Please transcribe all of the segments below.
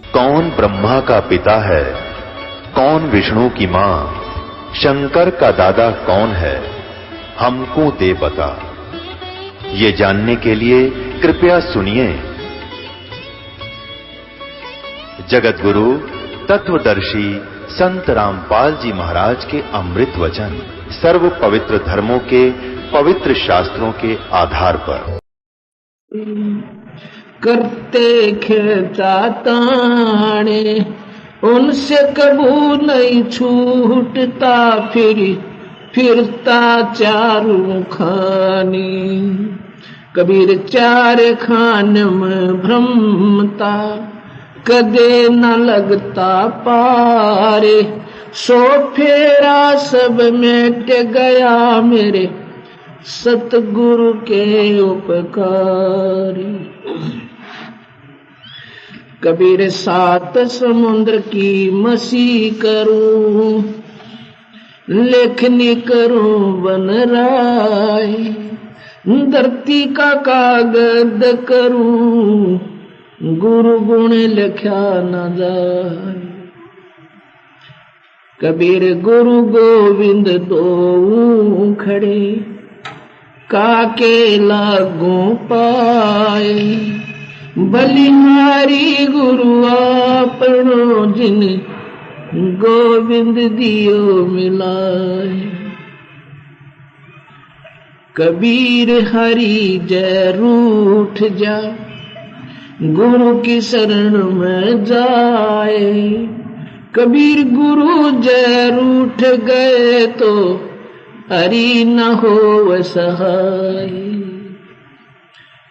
कौन ब्रह्मा का पिता है, कौन विष्णु की मां, शंकर का दादा कौन है, हमको दे बता। ये जानने के लिए कृपया सुनिए। जगत गुरु तत्वदर्शी संत रामपाल जी महाराज के अमृत वचन सर्व पवित्र धर्मों के पवित्र शास्त्रों के आधार पर। करते खेचाताने उनसे कबू नहीं छूटता, फिरता चारों खानी। कबीर चार खान में भ्रमता, कदे न लगता पारे। सो फेरा सब मिट गया मेरे सतगुरु के उपकारी। कबीर सात समुद्र की मसी करूं, लेखनी करूं बन राय। धरती का कागज करूं, गुरु गुण लिखा न जाए। कबीर गुरु गोविंद दो खड़े, काके लागू पाए। बलिहारी गुरु आपनो, जिन गोविंद दियो मिलाए। कबीर हरि जय रूठ जा, गुरु की शरण में जाए। कबीर गुरु जय रूठ गए तो हरि न हो सहाय।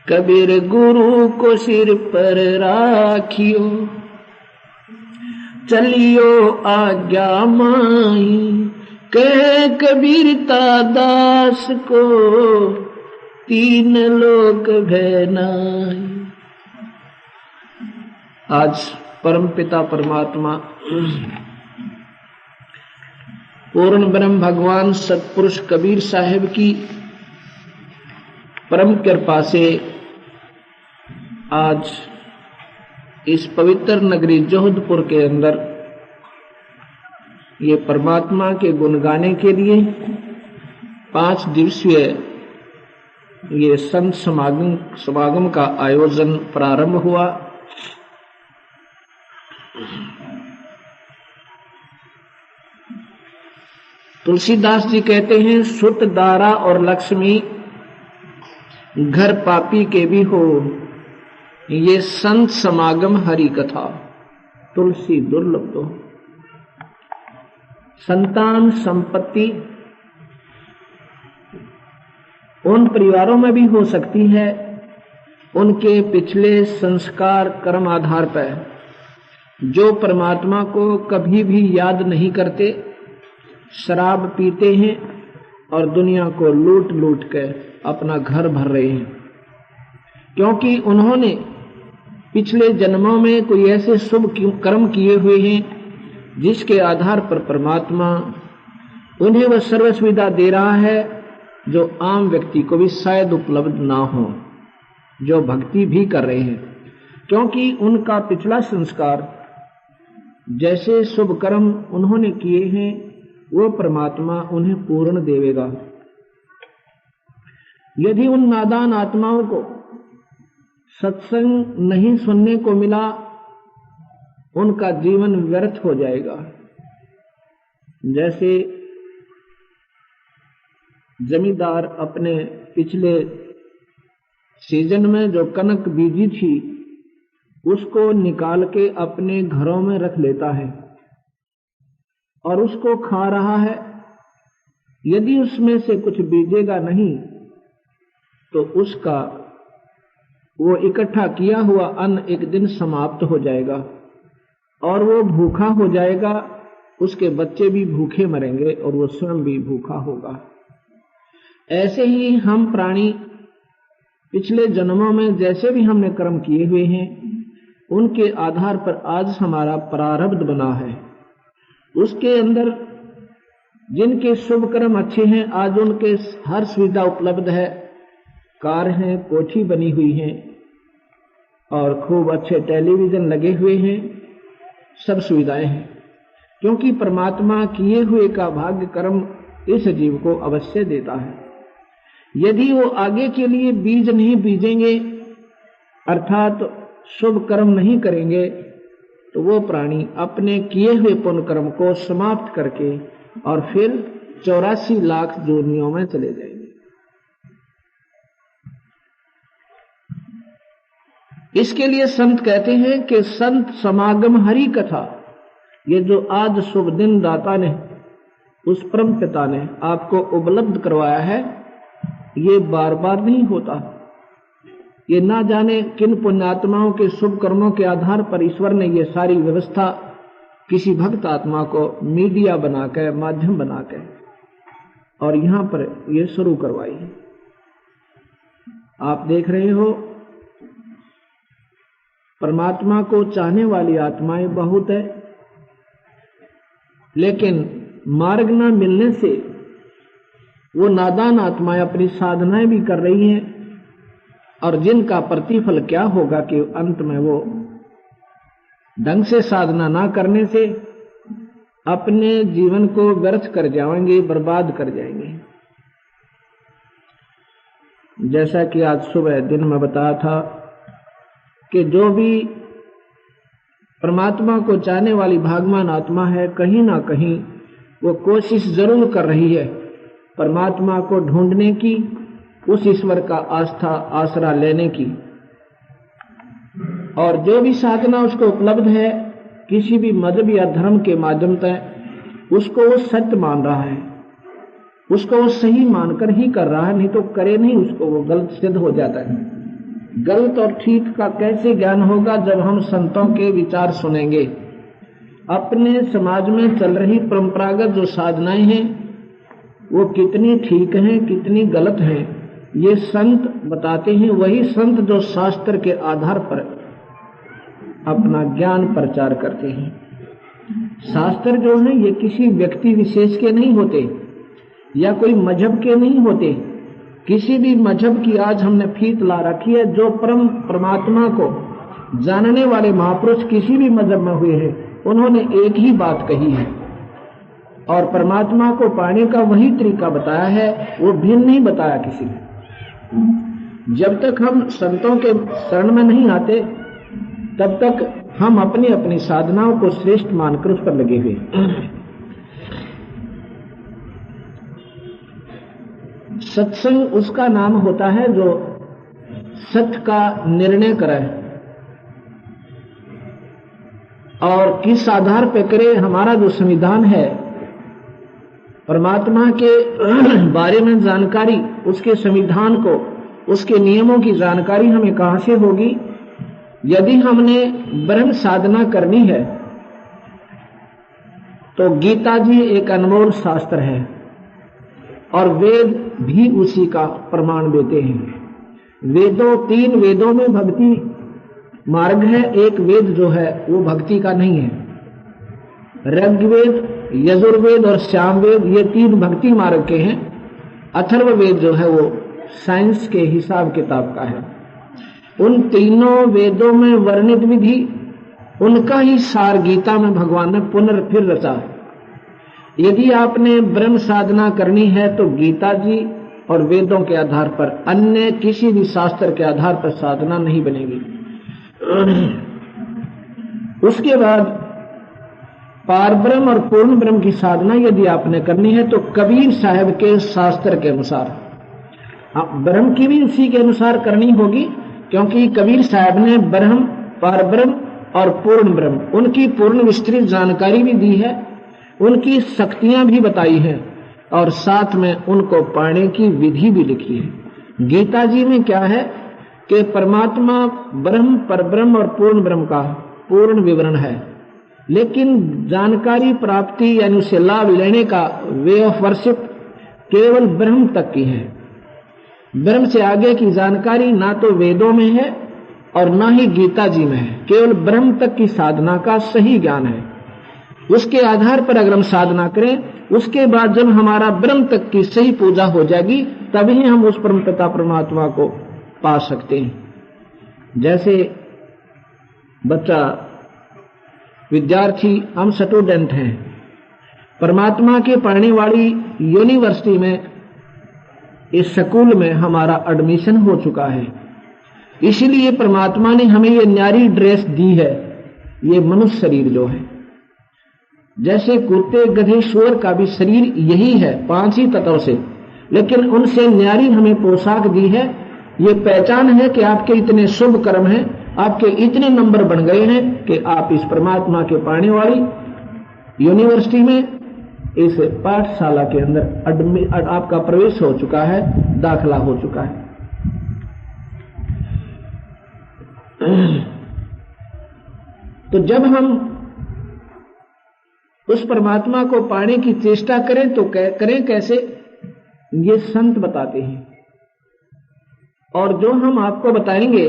कबीर गुरु को सिर पर राखियो, चलियो आज्ञा माई। कह कबीरता दास को, तीन लोक भय नाई। आज परमपिता परमात्मा पूर्ण ब्रह्म भगवान सतपुरुष कबीर साहिब की परम कृपा से आज इस पवित्र नगरी जोधपुर के अंदर ये परमात्मा के गुण गाने के लिए 5 दिवसीय ये संत समागम का आयोजन प्रारंभ हुआ। तुलसीदास जी कहते हैं, सुत दारा और लक्ष्मी घर पापी के भी हो, ये संत समागम हरि कथा। तुलसी दुर्लभ तो संतान संपत्ति उन परिवारों में भी हो सकती है, उनके पिछले संस्कार कर्म आधार पर, जो परमात्मा को कभी भी याद नहीं करते, शराब पीते हैं और दुनिया को लूट लूट कर अपना घर भर रहे हैं, क्योंकि उन्होंने पिछले जन्मों में कोई ऐसे शुभ कर्म किए हुए हैं जिसके आधार पर परमात्मा उन्हें वह सर्व सुविधा दे रहा है जो आम व्यक्ति को भी शायद उपलब्ध ना हो, जो भक्ति भी कर रहे हैं, क्योंकि उनका पिछला संस्कार, जैसे शुभ कर्म उन्होंने किए हैं, वो परमात्मा उन्हें पूर्ण देवेगा। यदि उन नादान आत्माओं को सत्संग नहीं सुनने को मिला, उनका जीवन व्यर्थ हो जाएगा। जैसे जमींदार अपने पिछले सीजन में जो कनक बीजी थी, उसको निकाल के अपने घरों में रख लेता है और उसको खा रहा है। यदि उसमें से कुछ बीजेगा नहीं तो उसका वो इकट्ठा किया हुआ अन्न एक दिन समाप्त हो जाएगा और वो भूखा हो जाएगा, उसके बच्चे भी भूखे मरेंगे और वो स्वयं भी भूखा होगा। ऐसे ही हम प्राणी पिछले जन्मों में जैसे भी हमने कर्म किए हुए हैं, उनके आधार पर आज हमारा प्रारब्ध बना है। उसके अंदर जिनके शुभ कर्म अच्छे हैं, आज उनके हर सुविधा उपलब्ध है, कार हैं, कोठी बनी हुई है और खूब अच्छे टेलीविजन लगे हुए हैं, सब सुविधाएं हैं, क्योंकि परमात्मा किए हुए का भाग्य कर्म इस जीव को अवश्य देता है। यदि वो आगे के लिए बीज नहीं बीजेंगे, अर्थात शुभ कर्म नहीं करेंगे, तो वो प्राणी अपने किए हुए पुण्य कर्म को समाप्त करके और फिर 84 लाख योनियों में चले जाएंगे। इसके लिए संत कहते हैं कि संत समागम हरि कथा, ये जो आज शुभ दिन दाता ने, उस परम पिता ने आपको उपलब्ध करवाया है, ये बार बार नहीं होता। ये ना जाने किन पुण्यात्माओं के शुभ कर्मों के आधार पर ईश्वर ने ये सारी व्यवस्था किसी भक्त आत्मा को मीडिया बनाकर, माध्यम बनाकर और यहां पर ये शुरू करवाई। आप देख रहे हो, परमात्मा को चाहने वाली आत्माएं बहुत है, लेकिन मार्ग न मिलने से वो नादान आत्माएं अपनी साधनाएं भी कर रही हैं, और जिनका प्रतिफल क्या होगा कि अंत में वो ढंग से साधना ना करने से अपने जीवन को व्यर्थ कर जाएंगे, बर्बाद कर जाएंगे। जैसा कि आज सुबह दिन में बताया था कि जो भी परमात्मा को चाहने वाली भागवान आत्मा है, कहीं ना कहीं वो कोशिश जरूर कर रही है परमात्मा को ढूंढने की, उस ईश्वर का आस्था आसरा लेने की। और जो भी साधना उसको उपलब्ध है किसी भी मजहब या धर्म के माध्यम से, उसको वो सत्य मान रहा है, उसको वो सही मानकर ही कर रहा है, नहीं तो करे नहीं उसको वो गलत सिद्ध हो जाता है। गलत और ठीक का कैसे ज्ञान होगा जब हम संतों के विचार सुनेंगे। अपने समाज में चल रही परंपरागत जो साधनाएं हैं वो कितनी ठीक हैं, कितनी गलत हैं, ये संत बताते हैं। वही संत जो शास्त्र के आधार पर अपना ज्ञान प्रचार करते हैं। शास्त्र जो है ये किसी व्यक्ति विशेष के नहीं होते या कोई मजहब के नहीं होते। किसी भी मजहब की आज हमने फीत ला रखी है। जो परमात्मा को जानने वाले महापुरुष किसी भी मजहब में हुए हैं, उन्होंने एक ही बात कही है और परमात्मा को पाने का वही तरीका बताया है, वो भिन्न नहीं बताया किसी ने। जब तक हम संतों के शरण में नहीं आते तब तक हम अपनी अपनी साधनाओं को श्रेष्ठ मानकर उस पर लगे हुए। सत्संग उसका नाम होता है जो सत्य का निर्णय करे, और किस आधार पर करे। हमारा जो संविधान है, परमात्मा के बारे में जानकारी, उसके संविधान को, उसके नियमों की जानकारी हमें कहां से होगी? यदि हमने ब्रह्म साधना करनी है तो गीता जी एक अनमोल शास्त्र है और वेद भी उसी का प्रमाण देते हैं। वेदों, 3 वेदों में भक्ति मार्ग है। एक वेद जो है वो भक्ति का नहीं है। ऋग्वेद, यजुर्वेद और सामवेद ये 3 भक्ति मार्ग के हैं। अथर्ववेद जो है वो साइंस के हिसाब किताब का है। उन तीनों वेदों में वर्णित विधि, उनका ही सार गीता में भगवान ने पुनर्फिर रचा। यदि आपने ब्रह्म साधना करनी है तो गीता जी और वेदों के आधार पर, अन्य किसी भी शास्त्र के आधार पर साधना नहीं बनेगी। उसके बाद पारब्रह्म और पूर्ण ब्रह्म की साधना यदि आपने करनी है तो कबीर साहब के शास्त्र के अनुसार, ब्रह्म की भी उसी के अनुसार करनी होगी, क्योंकि कबीर साहब ने ब्रह्म, पारब्रह्म और पूर्ण ब्रह्म, उनकी पूर्ण विस्तृत जानकारी भी दी है, उनकी शक्तियां भी बताई है और साथ में उनको पाने की विधि भी लिखी है। गीता जी में क्या है कि परमात्मा ब्रह्म, परब्रह्म और पूर्ण ब्रह्म का पूर्ण विवरण है, लेकिन जानकारी प्राप्ति यानी उसे लाभ लेने का वे ऑफ वर्शिप केवल ब्रह्म तक की है। ब्रह्म से आगे की जानकारी ना तो वेदों में है और ना ही गीता जी में है। केवल ब्रह्म तक की साधना का सही ज्ञान है। उसके आधार पर अगर हम साधना करें, उसके बाद जब हमारा ब्रह्म तक की सही पूजा हो जाएगी, तभी हम उस परम पिता परमात्मा को पा सकते हैं। जैसे बच्चा विद्यार्थी, हम स्टूडेंट हैं। परमात्मा के पढ़ने वाली यूनिवर्सिटी में, इस स्कूल में हमारा एडमिशन हो चुका है। इसलिए परमात्मा ने हमें ये न्यारी ड्रेस दी है, ये मनुष्य शरीर जो है। जैसे कुत्ते, गधे, शुअर का भी शरीर यही है, 5 ही तत्वों से, लेकिन उनसे न्यारी हमें पोशाक दी है। ये पहचान है कि आपके इतने शुभ कर्म हैं, आपके इतने नंबर बन गए हैं कि आप इस परमात्मा के पढ़ने वाली यूनिवर्सिटी में, इस पाठशाला के अंदर आपका प्रवेश हो चुका है, दाखला हो चुका है। तो जब हम उस परमात्मा को पाने की चेष्टा करें तो करें कैसे, ये संत बताते हैं। और जो हम आपको बताएंगे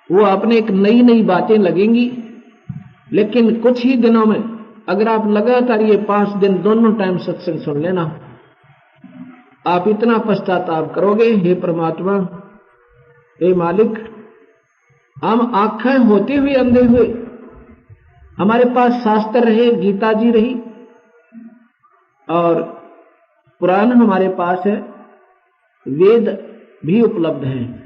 वो आपने एक नई नई बातें लगेंगी, लेकिन कुछ ही दिनों में अगर आप लगातार ये 5 दिन दोनों टाइम सत्संग सुन लेना, आप इतना पश्चाताप करोगे, हे परमात्मा, हे मालिक, हम आंखें होते हुए अंधे हुए, हमारे पास शास्त्र रहे, गीता जी रही और पुराण हमारे पास है, वेद भी उपलब्ध है।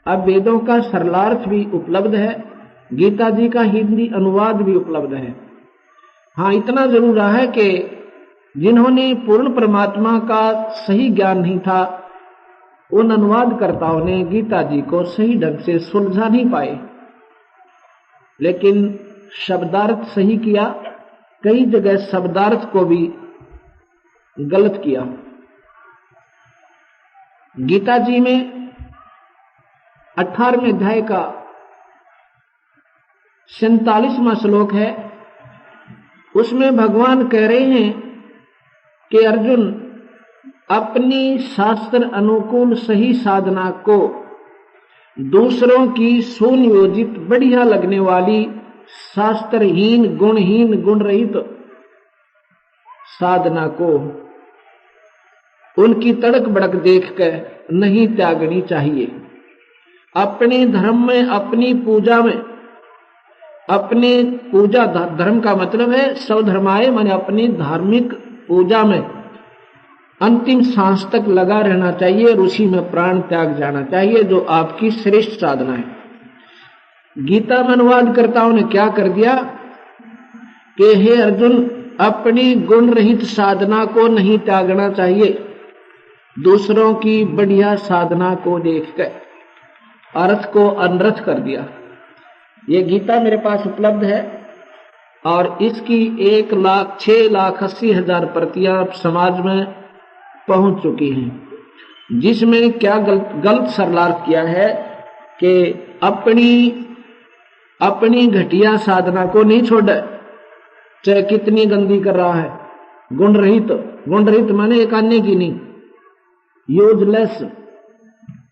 अब वेदों का सरलार्थ भी उपलब्ध है, गीता जी का हिंदी अनुवाद भी उपलब्ध है। हाँ, इतना जरूर रहा है कि जिन्होंने पूर्ण परमात्मा का सही ज्ञान नहीं था, उन अनुवादकर्ताओं ने गीता जी को सही ढंग से सुलझा नहीं पाए, लेकिन शब्दार्थ सही किया, कई जगह शब्दार्थ को भी गलत किया। गीता जी में 18वें अध्याय का 47वां श्लोक है। उसमें भगवान कह रहे हैं कि अर्जुन, अपनी शास्त्र अनुकूल सही साधना को दूसरों की सुनियोजित बढ़िया लगने वाली शास्त्रहीन गुणहीन गुण रहित साधना को उनकी तड़क भड़क देखकर नहीं त्यागनी चाहिए। अपने धर्म में, अपनी पूजा में, अपने पूजा धर्म का मतलब है स्वधर्माय, माने अपनी धार्मिक पूजा में अंतिम सांस तक लगा रहना चाहिए और उसी में प्राण त्याग जाना चाहिए, जो आपकी श्रेष्ठ साधना है। गीता में अनुवादकर्ताओं ने क्या कर दिया कि हे अर्जुन, अपनी गुण रहित साधना को नहीं त्यागना चाहिए, दूसरों की बढ़िया साधना को देखकर अर्थ को अनर्थ कर दिया। ये गीता मेरे पास उपलब्ध है और इसकी 1,06,80,000 प्रतियां समाज में पहुंच चुकी हैं, जिसमें क्या गलत सरलार्थ किया है कि अपनी घटिया साधना को नहीं छोड़े, चाहे कितनी गंदी कर रहा है। गुण रहित माने एक अन्य की नहीं, यूजलेस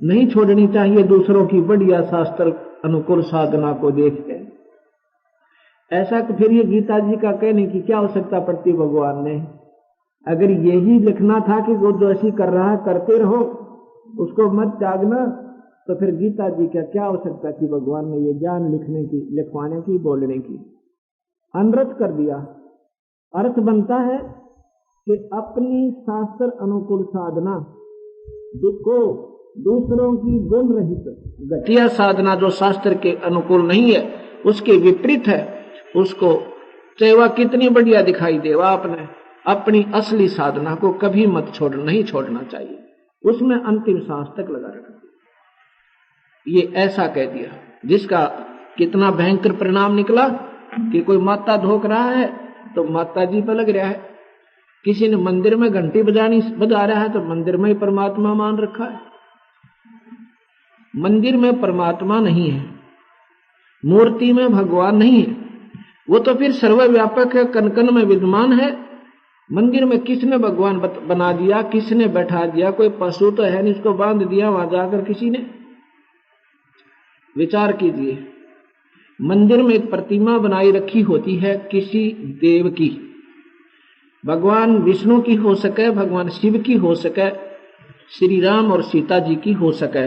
नहीं छोड़नी चाहिए दूसरों की बढ़िया शास्त्र अनुकूल साधना को देख के। ऐसा तो फिर ये गीता जी का कहने की क्या आवश्यकता पड़ती भगवान ने? अगर यही लिखना था कि वो जो ऐसी कर रहा है करते रहो, उसको मत त्यागना, तो फिर गीता जी का क्या आवश्यकता थी भगवान ने ये ज्ञान लिखने की, लिखवाने की, बोलने की? अनर्थ कर दिया। अर्थ बनता है कि अपनी शास्त्र अनुकूल साधना को दूसरों की गुण रहित घटिया साधना जो शास्त्र के अनुकूल नहीं है, उसके विपरीत है, उसको चाहे वह कितनी बढ़िया दिखाई दे, वह आपने अपनी असली साधना को कभी मत नहीं छोड़ना चाहिए, उसमें अंतिम सांस तक लगा रखना। ये ऐसा कह दिया, जिसका कितना भयंकर परिणाम निकला कि कोई माता धोक रहा है तो माता जी पर लग रहा है, किसी ने मंदिर में घंटी बजा रहा है तो मंदिर में ही परमात्मा मान रखा है। मंदिर में परमात्मा नहीं है, मूर्ति में भगवान नहीं है, वो तो फिर सर्वव्यापक है, कण कण में विद्यमान है। मंदिर में किसने भगवान बना दिया, किसने बैठा दिया? कोई पशु तो है नहीं, इसको बांध दिया वहां जाकर किसी ने? विचार कीजिए, मंदिर में एक प्रतिमा बनाई रखी होती है किसी देव की, भगवान विष्णु की हो सके, भगवान शिव की हो सके, श्री राम और सीता जी की हो सके।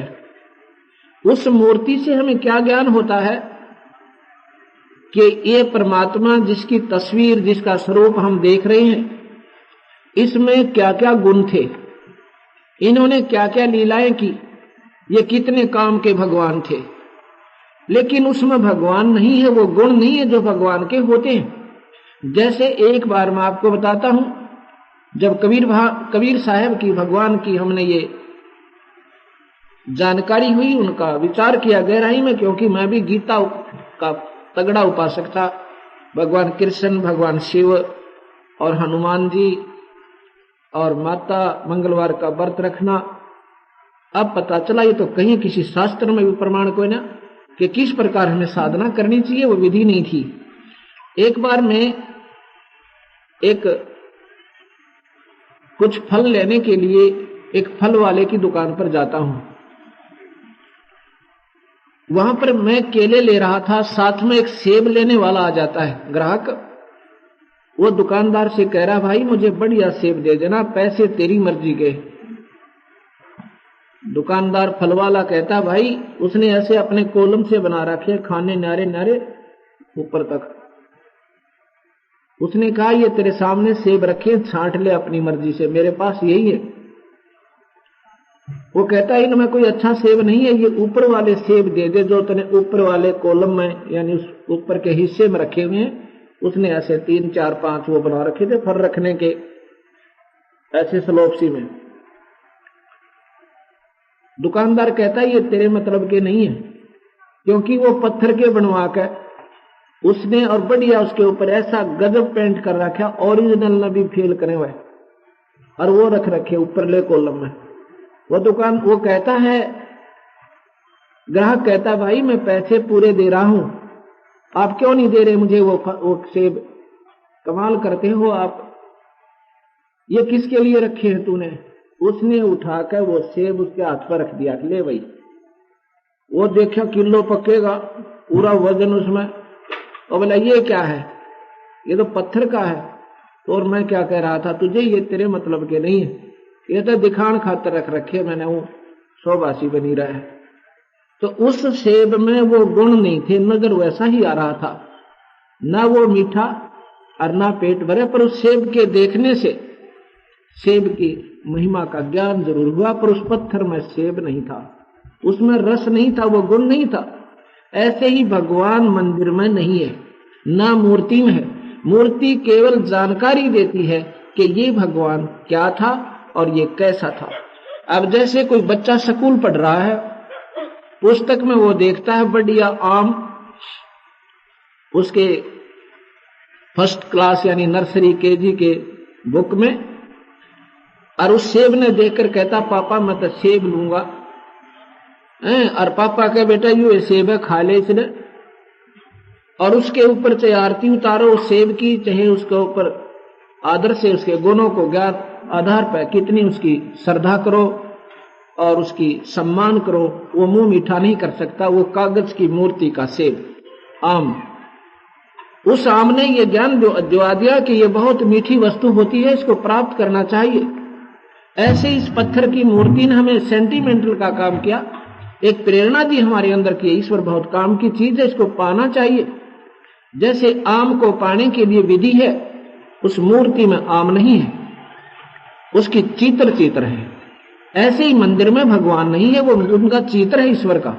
उस मूर्ति से हमें क्या ज्ञान होता है कि ये परमात्मा जिसकी तस्वीर, जिसका स्वरूप हम देख रहे हैं, इसमें क्या क्या गुण थे, इन्होंने क्या क्या लीलाएं की, ये कितने काम के भगवान थे। लेकिन उसमें भगवान नहीं है, वो गुण नहीं है जो भगवान के होते हैं। जैसे एक बार मैं आपको बताता हूं, जब कबीर साहब की, भगवान की हमने ये जानकारी हुई, उनका विचार किया गहराई में, क्योंकि मैं भी गीता का तगड़ा उपासक था। भगवान कृष्ण, भगवान शिव और हनुमान जी और माता मंगलवार का व्रत रखना। अब पता चला ये तो कहीं किसी शास्त्र में भी प्रमाण कोई ना कि किस प्रकार हमें साधना करनी चाहिए, वो विधि नहीं थी। एक बार मैं एक कुछ फल लेने के लिए एक फल वाले की दुकान पर जाता हूं। वहां पर मैं केले ले रहा था, साथ में एक सेब लेने वाला आ जाता है ग्राहक। वो दुकानदार से कह रहा, भाई मुझे बढ़िया सेब दे देना, पैसे तेरी मर्जी के। दुकानदार फल वाला कहता, भाई उसने ऐसे अपने कॉलम से बना रखे, खाने नारे नारे ऊपर तक। उसने कहा, ये तेरे सामने सेब रखे, छांट ले अपनी मर्जी से, मेरे पास यही है। वो कहता है, इनमें कोई अच्छा सेब नहीं है, ये ऊपर वाले सेब दे दे जो तूने ऊपर वाले कॉलम में, यानी उस ऊपर के हिस्से में रखे हुए हैं। उसने ऐसे 3, 4, 5 वो बना रखे थे फल रखने के, ऐसे स्लोपसी में। दुकानदार कहता है, ये तेरे मतलब के नहीं है, क्योंकि वो पत्थर के बनवा कर उसने, और बढ़िया उसके ऊपर ऐसा गजब पेंट कर रखा, ओरिजिनल न भी फेल करे हुए, और वो रख रखे ऊपर ले कॉलम में। वो कहता है, ग्राहक कहता, भाई मैं पैसे पूरे दे रहा हूं, आप क्यों नहीं दे रहे मुझे वो सेब? कमाल करते हो आप, ये किसके लिए रखे हैं तूने? उसने उठाकर वो सेब उसके हाथ पर रख दिया, ले भाई। वो देखा किलो पकेगा, पूरा वजन उसमें, और बोला ये क्या है? ये तो पत्थर का है। और मैं क्या कह रहा था तुझे, ये तेरे मतलब के नहीं है, ये तो दिखान खातर रख रखे, मैंने वो शोबासी बनी रहा है। तो उस सेब में वो गुण नहीं थे, नजर वैसा ही आ रहा था, ना वो मीठा और ना पेट भरे, पर उस सेब के देखने से सेब की महिमा का ज्ञान जरूर हुआ, पर उस पत्थर में सेब नहीं था, उसमें रस नहीं था, वो गुण नहीं था। ऐसे ही भगवान मंदिर में नहीं है, ना मूर्ति में है। मूर्ति केवल जानकारी देती है कि ये भगवान क्या था और ये कैसा था। अब जैसे कोई बच्चा स्कूल पढ़ रहा है, पुस्तक में वो देखता है बढ़िया आम, उसके फर्स्ट क्लास यानी नर्सरी केजी के बुक में, और उस सेब ने देखकर कहता, पापा मैं तो सेब लूंगा। और पापा कहे, बेटा ये सेब है, खा ले इसने। और उसके ऊपर चाहे आरती उतारो उस सेब की, चाहे उसके ऊपर आदर से उसके गुणों को ज्ञान आधार पर कितनी उसकी श्रद्धा करो और उसकी सम्मान करो, वो मुंह मीठा नहीं कर सकता। वो कागज की मूर्ति का सेब, आम, उस आम ने ये ज्ञान दिवा दिया कि ये बहुत मीठी वस्तु होती है, इसको प्राप्त करना चाहिए। ऐसे इस पत्थर की मूर्ति ने हमें सेंटिमेंटल का काम किया, एक प्रेरणा दी हमारे अंदर की ईश्वर बहुत काम की चीज है, इसको पाना चाहिए। जैसे आम को पाने के लिए विधि है, उस मूर्ति में आम नहीं है, उसकी चित्र है। ऐसे ही मंदिर में भगवान नहीं है, वो उनका चित्र है ईश्वर का।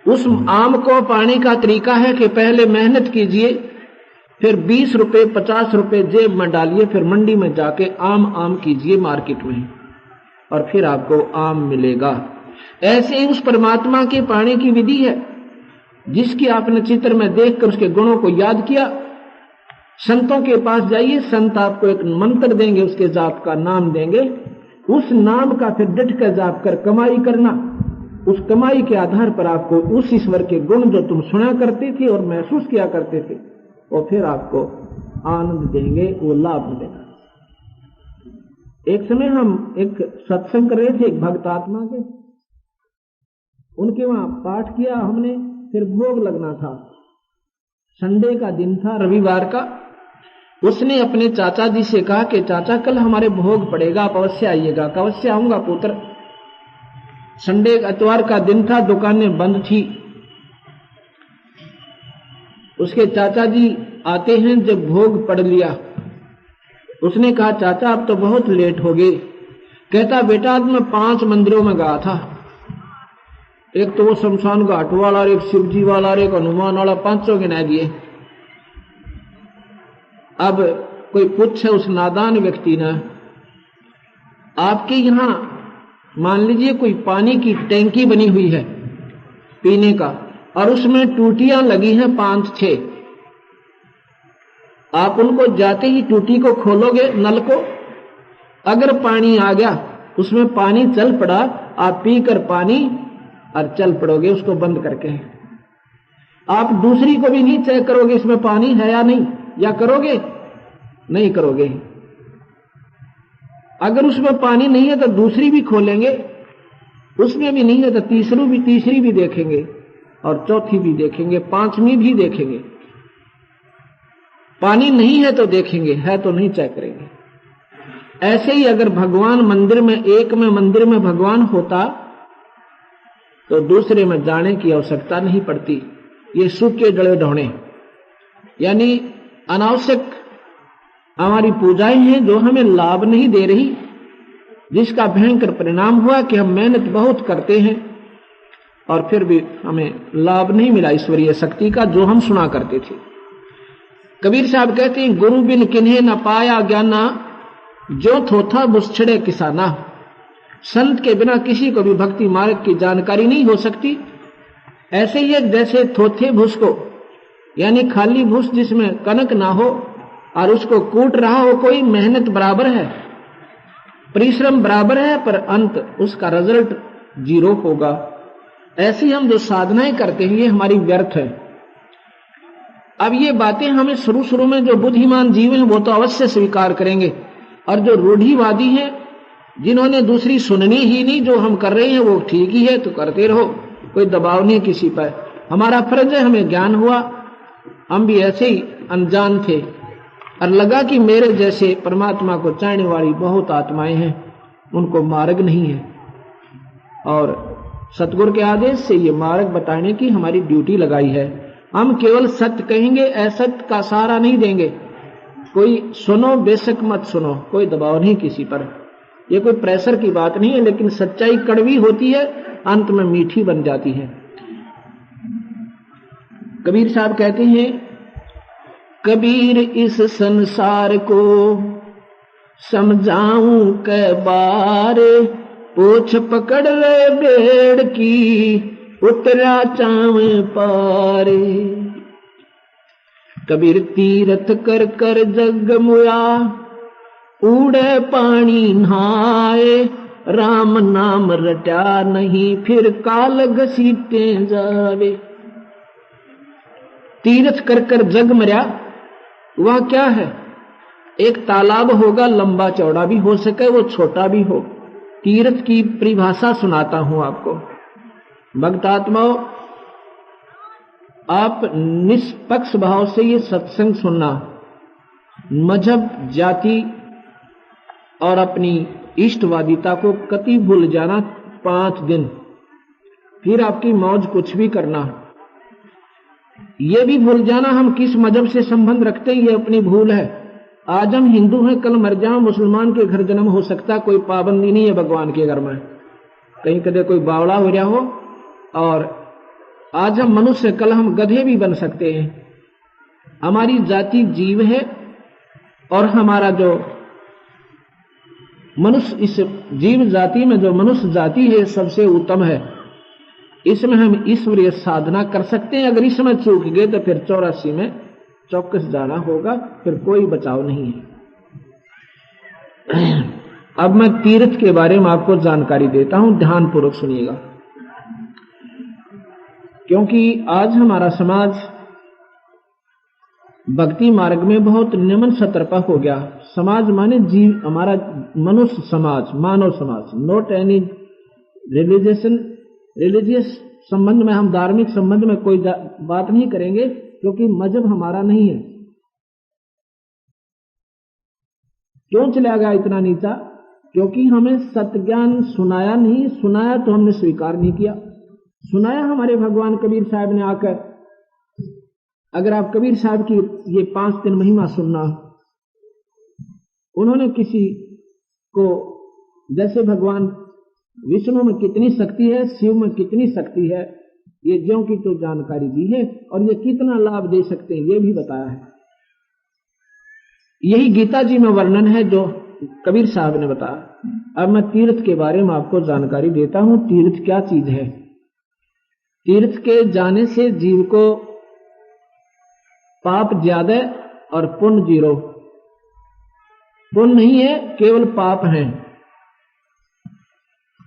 उस आम को पाने का तरीका है कि पहले मेहनत कीजिए, फिर 20 रुपए 50 रुपए जेब में डालिए, फिर मंडी में जाके आम कीजिए मार्केट में, और फिर आपको आम मिलेगा। ऐसे ही उस परमात्मा के पाने की विधि है, जिसकी आपने चित्र में देखकर उसके गुणों को याद किया। संतों के पास जाइए, संत आपको एक मंत्र देंगे, उसके जाप का नाम देंगे, उस नाम का फिर डट कर जाप कर कमाई करना। उस कमाई के आधार पर आपको उस ईश्वर के गुण जो तुम सुना करते थे और महसूस किया करते थे, और फिर आपको आनंद देंगे, वो लाभ मिलेगा। एक समय हम एक सत्संग कर रहे थे एक भक्त आत्मा के, उनके वहां पाठ किया हमने, फिर भोग लगना था, संडे का दिन था, रविवार का। उसने अपने चाचा जी से कहा कि चाचा कल हमारे भोग पड़ेगा, आप अवश्य आइएगा। अवश्य आऊंगा पुत्र। संडे इतवार का दिन था, दुकानें बंद थी। उसके चाचा जी आते हैं। जब भोग पड़ लिया, उसने कहा चाचा अब तो बहुत लेट हो गए। कहता बेटा आज मैं 5 मंदिरों में गया था, एक तो वो शमशान घाट वाला, एक शिवजी वाला, एक हनुमान वाला, 500 गिना दिए। अब कोई पूछे उस नादान व्यक्ति ने, आपके यहां मान लीजिए कोई पानी की टैंकी बनी हुई है पीने का, और उसमें टूटियां लगी हैं 5-6, आप उनको जाते ही टूटी को खोलोगे, नल को, अगर पानी आ गया, उसमें पानी चल पड़ा, आप पीकर पानी और चल पड़ोगे उसको बंद करके। आप दूसरी को भी नहीं चेक करोगे इसमें पानी है या नहीं, या करोगे? नहीं करोगे। अगर उसमें पानी नहीं है तो दूसरी भी खोलेंगे, उसमें भी नहीं है तो तीसरी भी देखेंगे, और चौथी भी देखेंगे, 5वीं भी देखेंगे। पानी नहीं है तो देखेंगे, है तो नहीं चेक करेंगे। ऐसे ही अगर भगवान मंदिर में, एक में मंदिर में भगवान होता तो दूसरे में जाने की आवश्यकता नहीं पड़ती। ये सूखे जड़े ढोने, यानी अनावश्यक हमारी पूजाएं हैं जो हमें लाभ नहीं दे रही, जिसका भयंकर परिणाम हुआ कि हम मेहनत बहुत करते हैं और फिर भी हमें लाभ नहीं मिला ईश्वरीय शक्ति का, जो हम सुना करते थे। कबीर साहब कहते हैं, गुरु बिन किन्हे न पाया ज्ञाना, जो थोथा बुछड़े किसाना। संत के बिना किसी को भी भक्ति मार्ग की जानकारी नहीं हो सकती। ऐसे ही जैसे थोथे भूस को, यानी खाली भूस जिसमें कनक ना हो और उसको कूट रहा हो कोई, मेहनत बराबर है, परिश्रम बराबर है, पर अंत उसका रिजल्ट 0 होगा। ऐसी हम जो साधनाएं करते हैं ये हमारी व्यर्थ है। अब ये बातें हमें शुरू में जो बुद्धिमान जीव हैं वो तो अवश्य स्वीकार करेंगे, और जो रूढ़िवादी हैं जिन्होंने दूसरी सुननी ही नहीं, जो हम कर रहे हैं वो ठीक ही है तो करते रहो, कोई दबाव नहीं किसी पर। हमारा फर्ज है, हमें ज्ञान हुआ, हम भी ऐसे ही अनजान थे और लगा कि मेरे जैसे परमात्मा को चाहने वाली बहुत आत्माएं हैं, उनको मार्ग नहीं है, और सतगुरु के आदेश से ये मार्ग बताने की हमारी ड्यूटी लगाई है। हम केवल सत्य कहेंगे, असत्य का सहारा नहीं देंगे। कोई सुनो, बेशक मत सुनो, कोई दबाव नहीं किसी पर, ये कोई प्रेशर की बात नहीं है, लेकिन सच्चाई कड़वी होती है, अंत में मीठी बन जाती है। कबीर साहब कहते हैं, कबीर इस संसार को समझाऊं कै बार, पूछ पकड़ ले बेड़ की उतरा चाव पारे। कबीर तीरथ कर कर जग मुया, उड़े पानी नहाए, राम नाम रटा नहीं फिर काल घसीटे जावे। तीरथ कर कर जग मरा, वह क्या है? एक तालाब होगा, लंबा चौड़ा भी हो सके, वो छोटा भी हो। तीर्थ की परिभाषा सुनाता हूं आपको। भक्तात्माओं, आप निष्पक्ष भाव से ये सत्संग सुनना। मजहब, जाति और अपनी इष्टवादिता को कति भूल जाना 5 दिन, फिर आपकी मौज कुछ भी करना। ये भी भूल जाना हम किस मजहब से संबंध रखते हैं, ये अपनी भूल है। आज हम हिंदू हैं, कल मर जाओ, मुसलमान के घर जन्म हो सकता, कोई पाबंदी नहीं है भगवान के घर में। कहीं कदे कोई बावड़ा हो रहा हो, और आज हम मनुष्य, कल हम गधे भी बन सकते हैं। हमारी जाति जीव है, और हमारा जो मनुष्य, इस जीव जाति में जो मनुष्य जाति है सबसे उत्तम है। इसमें हम ईश्वरीय साधना कर सकते हैं। अगर इसमें चूक गए तो फिर 84 में चौकस जाना होगा, फिर कोई बचाव नहीं है। अब मैं तीर्थ के बारे में आपको जानकारी देता हूं, ध्यानपूर्वक सुनिएगा, क्योंकि आज हमारा समाज भक्ति मार्ग में बहुत निमन सतर्पा हो गया। समाज माने जीव, हमारा मनुष्य समाज, मानव समाज, नॉट एनी रिलीजियस संबंध में, हम धार्मिक संबंध में कोई बात नहीं करेंगे, क्योंकि मजहब हमारा नहीं है। क्यों चला गया इतना नीचा? क्योंकि हमें सत्य ज्ञान सुनाया नहीं, सुनाया तो हमने स्वीकार नहीं किया। सुनाया हमारे भगवान कबीर साहब ने आकर, अगर आप कबीर साहब की ये 5 दिन महिमा सुनना, उन्होंने किसी को जैसे भगवान विष्णु में कितनी शक्ति है, शिव में कितनी शक्ति है, ये ज्यों की तो जानकारी दी है और ये कितना लाभ दे सकते हैं ये भी बताया है। यही गीता जी में वर्णन है जो कबीर साहब ने बताया। अब मैं तीर्थ के बारे में आपको जानकारी देता हूं। तीर्थ क्या चीज है? तीर्थ के जाने से जीव को पाप ज्यादा और पुण्य 0। पुण्य नहीं है, केवल पाप है।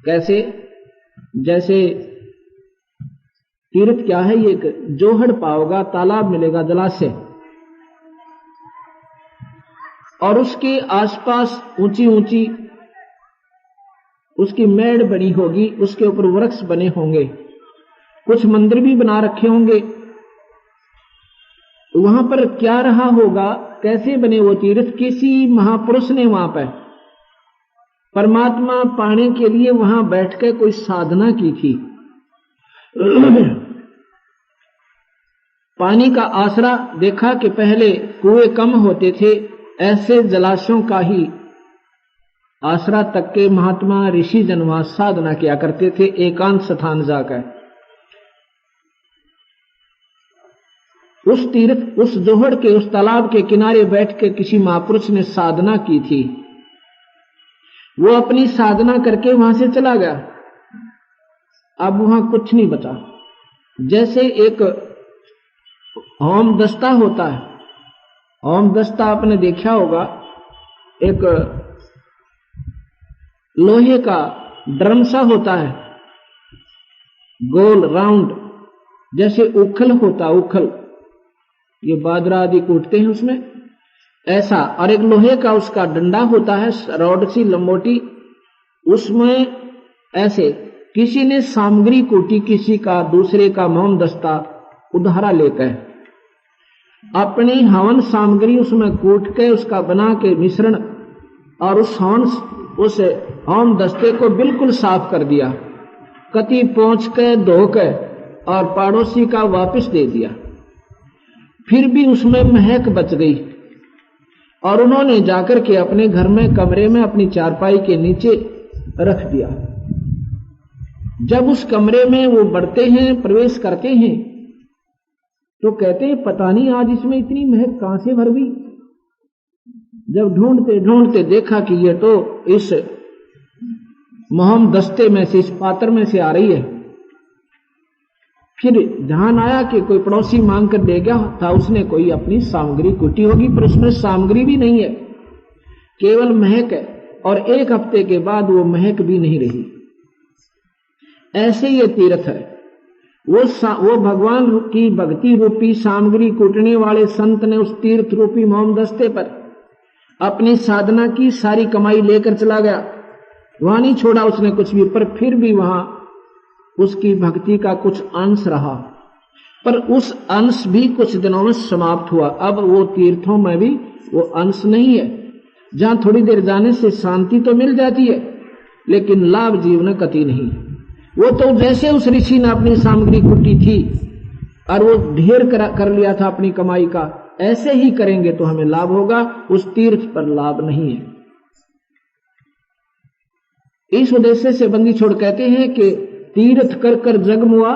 कैसे? जैसे तीर्थ क्या है? ये जोहड़ पाओगा, तालाब मिलेगा, जलाशय, और उसके आसपास ऊंची ऊंची उसकी मेड़ बनी होगी, उसके ऊपर वृक्ष बने होंगे, कुछ मंदिर भी बना रखे होंगे। वहां पर क्या रहा होगा, कैसे बने वो तीर्थ? किसी महापुरुष ने वहां पर परमात्मा पाने के लिए वहां बैठकर कोई साधना की थी। पानी का आसरा देखा कि पहले कुएं कम होते थे, ऐसे जलाशयों का ही आसरा तक के महात्मा ऋषि जन वहां साधना किया करते थे, एकांत स्थान जाकर। उस तीर्थ, उस जोहड़ के, उस तालाब के किनारे बैठ के किसी महापुरुष ने साधना की थी। वो अपनी साधना करके वहां से चला गया। अब वहां कुछ नहीं बचा। जैसे एक होम दस्ता होता है, होम दस्ता आपने देखा होगा, एक लोहे का ड्रम सा होता है, गोल राउंड, जैसे उखल होता, उखल ये बाजरा आदि कूटते हैं उसमें, ऐसा। और एक लोहे का उसका डंडा होता है, रॉड सी लंबोटी, उसमें ऐसे किसी ने सामग्री कूटी, किसी का दूसरे का मोम दस्ता उधारा लेकर अपनी हवन सामग्री उसमें कूट के उसका बना के मिश्रण, और उस होम दस्ते को बिल्कुल साफ कर दिया, कति पहुंच के धो के और पड़ोसी का वापस दे दिया। फिर भी उसमें महक बच गई और उन्होंने जाकर के अपने घर में कमरे में अपनी चारपाई के नीचे रख दिया। जब उस कमरे में वो बढ़ते हैं, प्रवेश करते हैं, तो कहते हैं पता नहीं आज इसमें इतनी महक कहां से भर गई। जब ढूंढते ढूंढते देखा कि ये तो इस मोहम दस्ते में से, इस पात्र में से आ रही है। फिर ध्यान आया कि कोई पड़ोसी मांग कर दे गया था, उसने कोई अपनी सामग्री कूटी होगी, पर उसमें सामग्री भी नहीं है, केवल महक है। और 1 हफ्ते के बाद वो महक भी नहीं रही। ऐसे ये तीर्थ है। वो भगवान की भक्ति रूपी सामग्री कूटने वाले संत ने उस तीर्थ रूपी मोम दस्ते पर अपनी साधना की सारी कमाई लेकर चला गया। वहां नहीं छोड़ा उसने कुछ भी, पर फिर भी वहां उसकी भक्ति का कुछ अंश रहा, पर उस अंश भी कुछ दिनों में समाप्त हुआ। अब वो तीर्थों में भी वो अंश नहीं है। जहां थोड़ी देर जाने से शांति तो मिल जाती है, लेकिन लाभ जीवन कति नहीं। वो तो जैसे उस ऋषि ने अपनी सामग्री कुटी थी और वो ढेर कर लिया था अपनी कमाई का, ऐसे ही करेंगे तो हमें लाभ होगा, उस तीर्थ पर लाभ नहीं है। इस उद्देश्य से बंदी छोड़ कहते हैं कि तीर्थ कर कर जगमुआ,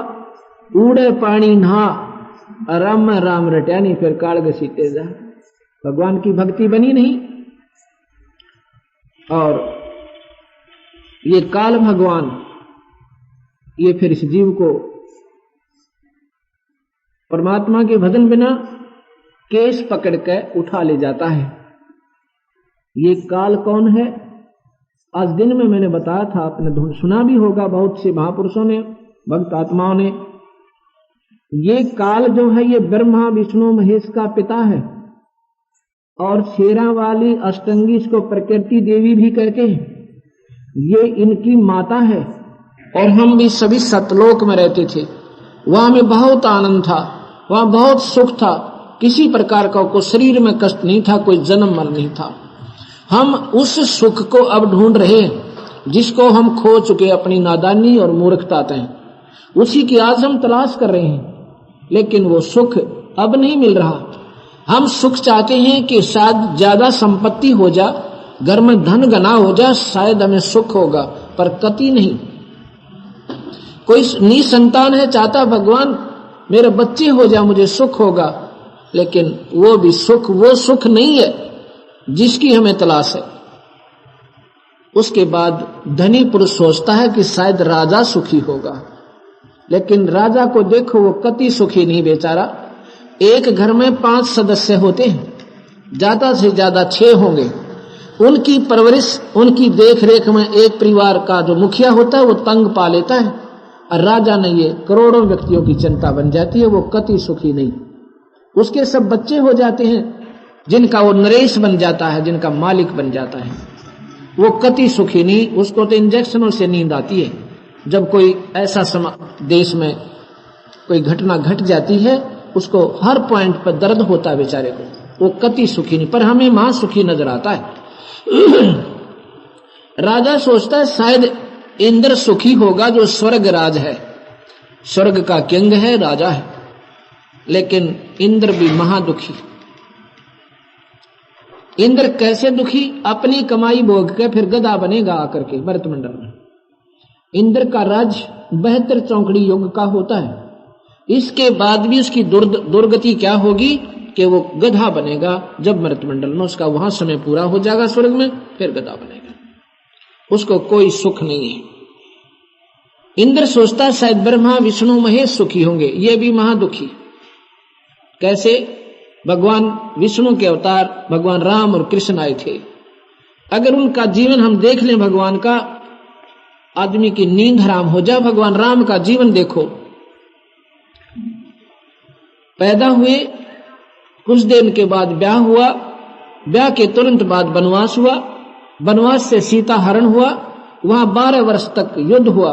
उड़े पानी नहा, राम राम रट्यानी, फिर काल घसीटे जा। भगवान की भक्ति बनी नहीं, और ये काल भगवान ये फिर इस जीव को परमात्मा के भजन बिना केस पकड़ के उठा ले जाता है। ये काल कौन है? आज दिन में मैंने बताया था, आपने सुना भी होगा, बहुत से महापुरुषों ने, भक्त आत्माओं ने। ये काल जो है ये ब्रह्मा विष्णु महेश का पिता है, और शेरा वाली अष्टंगी इसको प्रकृति देवी भी कहते हैं। ये इनकी माता है। और हम भी सभी सतलोक में रहते थे, वहां में बहुत आनंद था, वहां बहुत सुख था, किसी प्रकार का कोई शरीर में कष्ट नहीं था, कोई जन्म मर नहीं था। हम उस सुख को अब ढूंढ रहे हैं जिसको हम खो चुके अपनी नादानी और मूर्खता से। उसी की आज हम तलाश कर रहे हैं, लेकिन वो सुख अब नहीं मिल रहा। हम सुख चाहते हैं कि शायद ज्यादा संपत्ति हो जा, घर में धन गना हो जा, शायद हमें सुख होगा, पर कति नहीं। कोई निसंतान है, चाहता भगवान मेरे बच्चे हो जा, मुझे सुख होगा, लेकिन वो भी सुख वो सुख नहीं है जिसकी हमें तलाश है। उसके बाद धनी पुरुष सोचता है कि शायद राजा सुखी होगा, लेकिन राजा को देखो वो कति सुखी नहीं बेचारा। एक घर में 5 सदस्य होते हैं, ज्यादा से ज्यादा 6 होंगे। उनकी परवरिश, उनकी देख रेख में एक परिवार का जो मुखिया होता है वो तंग पा लेता है, और राजा ने ये करोड़ों व्यक्तियों की चिंता बन जाती है, वो कति सुखी नहीं। उसके सब बच्चे हो जाते हैं जिनका वो नरेश बन जाता है, जिनका मालिक बन जाता है, वो कति सुखी नहीं। उसको तो इंजेक्शनों से नींद आती है। जब कोई ऐसा देश में कोई घटना घट जाती है, उसको हर पॉइंट पर दर्द होता है बेचारे को, वो कति सुखी नहीं। पर हमें मां सुखी नजर आता है। राजा सोचता है शायद इंद्र सुखी होगा जो स्वर्ग राज है, स्वर्ग का किंग है, राजा है, लेकिन इंद्र भी महादुखी। इंद्र कैसे दुखी? अपनी कमाई भोग के फिर गधा बनेगा आकर के भरत मंडल में। इंद्र का राज 72 चौकड़ी युग का होता है। इसके बाद भी उसकी दुर्गति क्या होगी कि वो गधा बनेगा। जब भरत मंडल में उसका वहां समय पूरा हो जाएगा स्वर्ग में, फिर गधा बनेगा। उसको कोई सुख नहीं है। इंद्र सोचता है शायद ब्रह्मा विष्णु महेश सुखी होंगे, ये भी महादुखी। कैसे? भगवान विष्णु के अवतार भगवान राम और कृष्ण आए थे। अगर उनका जीवन हम देख लें, भगवान का, आदमी की नींद हराम हो जाए। भगवान राम का जीवन देखो, पैदा हुए, कुछ दिन के बाद ब्याह हुआ, ब्याह के तुरंत बाद वनवास हुआ, वनवास से सीता हरण हुआ, वहां 12 वर्ष तक युद्ध हुआ,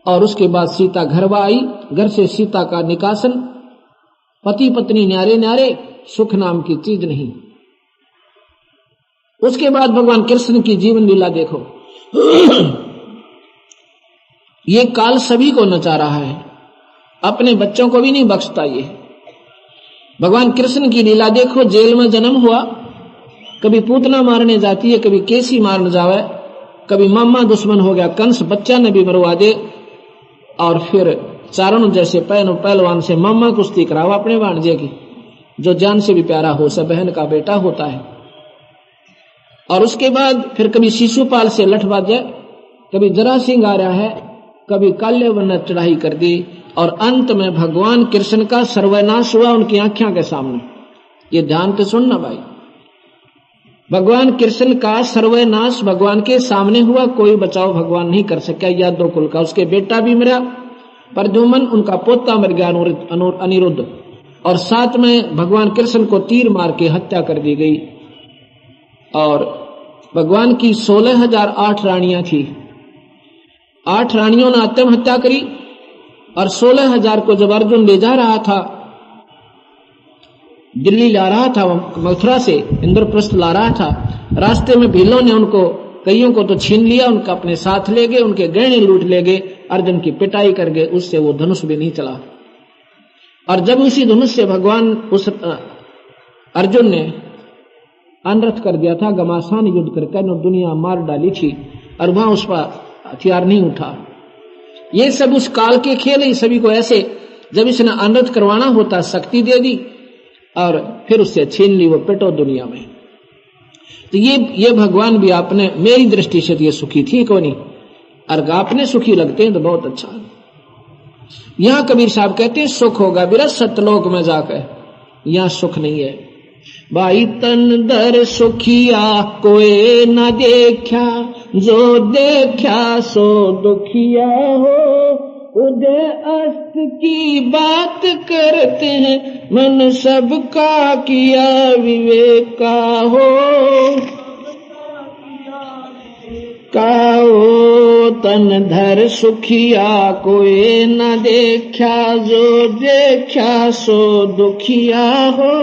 और उसके बाद सीता घर आई। घर से सीता का निकासन, पति पत्नी न्यारे न्यारे, सुख नाम की चीज नहीं। उसके बाद भगवान कृष्ण की जीवन लीला देखो। ये काल सभी को नचा रहा है, अपने बच्चों को भी नहीं बख्शता। ये भगवान कृष्ण की लीला देखो। जेल में जन्म हुआ, कभी पूतना मारने जाती है, कभी केसी मारने जावे, कभी मामा दुश्मन हो गया कंस, बच्चा ने भी मरवा दे, और फिर चारण जैसे पहलवान से मामा कुश्ती करावा अपने भांजे की, जो जान से भी प्यारा हो, सब बहन का बेटा होता है। और उसके बाद फिर कभी शिशुपाल से लठ बाजे, कभी जरा सिंह आ रहा है, कभी काल्यवन ने चढ़ाई कर दी, और अंत में भगवान कृष्ण का सर्वनाश हुआ उनकी आंखों के सामने। ये ध्यान से सुनना भाई, भगवान कृष्ण का सर्वनाश भगवान के सामने हुआ। कोई बचाव भगवान नहीं कर सका। यादव कुल का उसके बेटा भी मरा, प्रद्युम्न, उनका पोता मर गया अनिरुद्ध, और साथ में भगवान कृष्ण को तीर मार के हत्या कर दी गई। और भगवान की 16,008 रानियां थी, 8 रानियों ने आत्महत्या करी, और 16,000 को जब अर्जुन ले जा रहा था, दिल्ली ला रहा था, मथुरा से इंद्रप्रस्थ ला रहा था, रास्ते में भीलों ने उनको कईयों को तो छीन लिया, उनका अपने साथ ले गए, उनके गहने लूट ले गए, अर्जुन की पिटाई कर गए, उससे वो धनुष भी नहीं चला। और जब उसी धनुष से भगवान उस अर्जुन ने अनर्थ कर दिया था, घमासान युद्ध करके दुनिया मार डाली थी, और वहां उस पर हथियार नहीं उठा। ये सब उस काल के खेल है। सभी को ऐसे जब इसने अनर्थ करवाना होता शक्ति दे दी, और फिर उससे छीन ली, वो पिटो दुनिया में। तो ये भगवान भी आपने, मेरी दृष्टि से ये सुखी थी को नहीं, और आपने सुखी लगते हैं तो बहुत अच्छा। यहां कबीर साहब कहते हैं सुख होगा बिरस सतलोक में जाकर, यहां सुख नहीं है। भाई तन दर सुखिया कोई न देखा, जो देखा सो दुखिया हो। उदय अस्त की बात करते हैं, मन सबका किया विवेका हो। काओ तन धर सुखिया कोई न देखा, जो देखा सो दुखिया हो।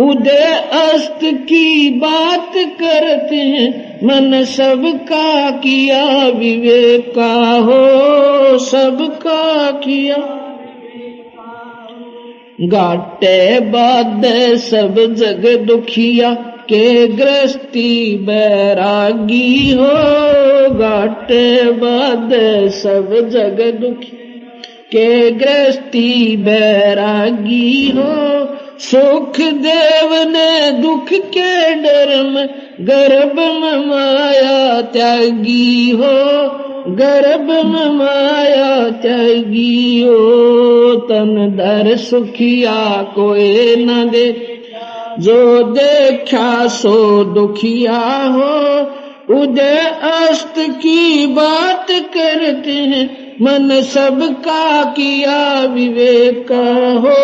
उदय अस्त की बात करते हैं, मन सबका किया विवेका हो। सबका किया घाटे बाधे सब जग दुखिया के गृहस्थी बैरागी हो। घाटे बाधे सब जग दुखिया के गृहस्थी बैरागी हो। सुख देव ने दुख के डर में गर्भ में माया त्यागी हो। गर्भ में माया त्यागी हो। तन धर सुखिया कोई न दे, जो देखा सो दुखिया हो। उदय अस्त की बात करते हैं, मन सबका किया विवेक हो।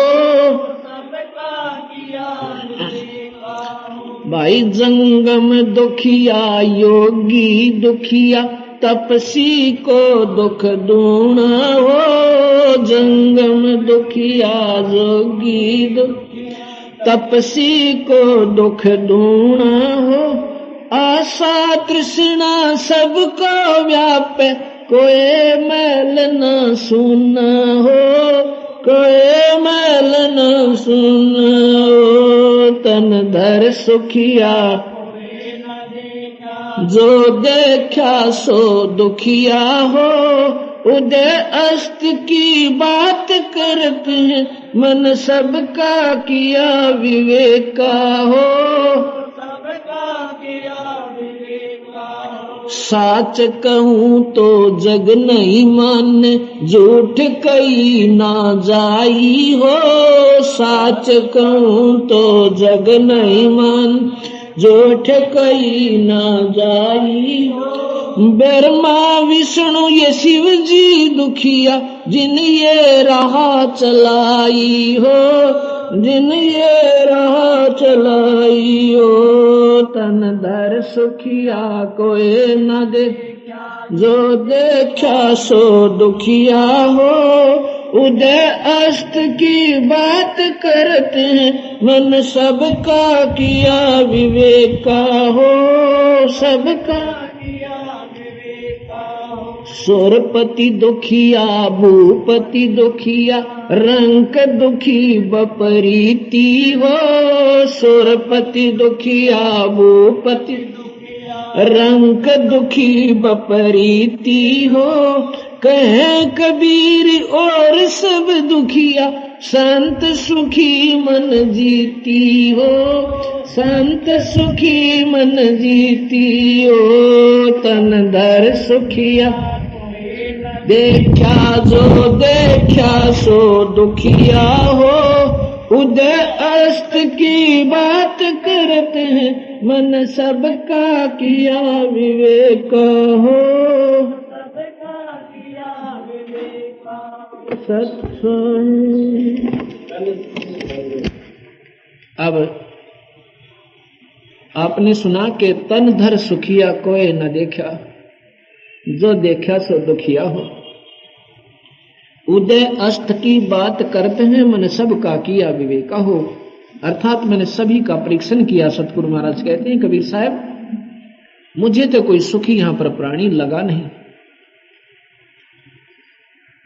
भाई जंगम दुखिया योगी दुखिया, तपसी को दुख दूना हो। जंगम दुखिया योगी दुखिया, तपसी को दुख दूना हो। आशा तृष्णा सबको व्यापे, कोई मैल न सुना हो। कोई मैल न सुना हो। तन धर सुखिया जो देखा सो दुखिया हो। उदय अस्त की बात करते हैं, मन सबका किया विवेका हो। साच कहूँ तो जग नहीं माने, झूठ कही ना जाई हो। साच कहूँ तो जग नहीं मान, झूठ कही ना जाई हो। ब्रह्मा विष्णु ये शिव जी दुखिया, जिन ये राह चलाई हो। जिन ये राह चलाई हो। तन धर सुखिया कोई न दे, जो देखा सो दुखिया हो। उदय अस्त की बात करते हैं, मन सबका किया विवेका हो। सबका सुरपति दुखिया भूपति दुखिया, रंक दुखी बपरीती हो। सुरपति दुखिया भूपति रंक दुखी बपरीती हो। कहे कबीर और सब दुखिया, संत सुखी मन जीती हो। संत सुखी मन जीती हो। तन धर सुखिया देखा जो देखा सो दुखिया हो। उदय अस्त की बात करते हैं, मन सबका किया विवेक हो। सत्संग। अब आपने सुना कि तन धर सुखिया कोई न देखा, जो देखा सो दुखिया हो। उदय अस्त की बात करते हैं, मन सबका किया विवेका हो। अर्थात मैंने सभी का परीक्षण किया। सतगुरु महाराज कहते हैं कबीर साहब, मुझे तो कोई सुखी यहां पर प्राणी लगा नहीं,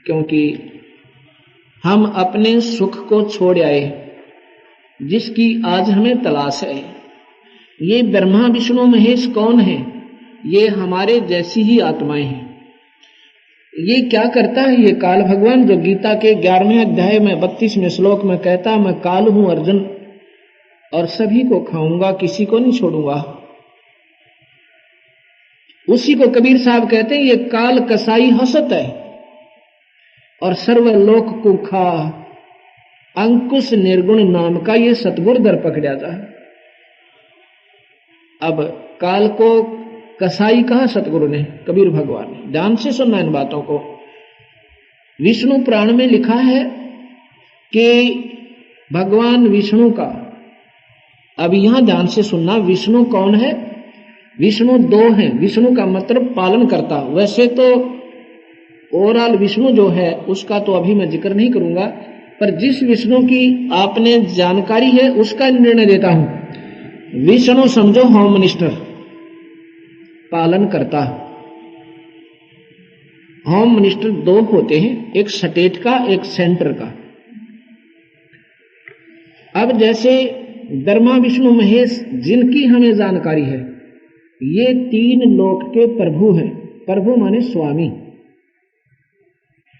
क्योंकि हम अपने सुख को छोड़ आए, जिसकी आज हमें तलाश है। ये ब्रह्मा विष्णु महेश कौन है? ये हमारे जैसी ही आत्माएं हैं। ये क्या करता है? ये काल भगवान जो गीता के 11वें अध्याय में 32वें श्लोक में कहता, मैं काल हूं अर्जुन और सभी को खाऊंगा, किसी को नहीं छोड़ूंगा। उसी को कबीर साहब कहते हैं, ये काल कसाई हसत है और सर्वलोक को खा। अंकुश निर्गुण नाम का ये सतगुरु दर पकड़ा जाए। अब काल को कसाई कहा सतगुरु ने, कबीर भगवान ने। ध्यान से सुनना इन बातों को। विष्णु पुराण में लिखा है कि भगवान विष्णु का, अब यहां ध्यान से सुनना, विष्णु कौन है? विष्णु दो हैं। विष्णु का मतलब पालन करता। वैसे तो ओवरऑल विष्णु जो है उसका तो अभी मैं जिक्र नहीं करूंगा, पर जिस विष्णु की आपने जानकारी है उसका निर्णय देता हूं। विष्णु समझो होम मिनिस्टर, पालन करता। होम मिनिस्टर दो होते हैं, एक स्टेट का, एक सेंटर का। अब जैसे ब्रह्मा विष्णु महेश जिनकी हमें जानकारी है, ये तीन लोक के प्रभु हैं। प्रभु माने स्वामी।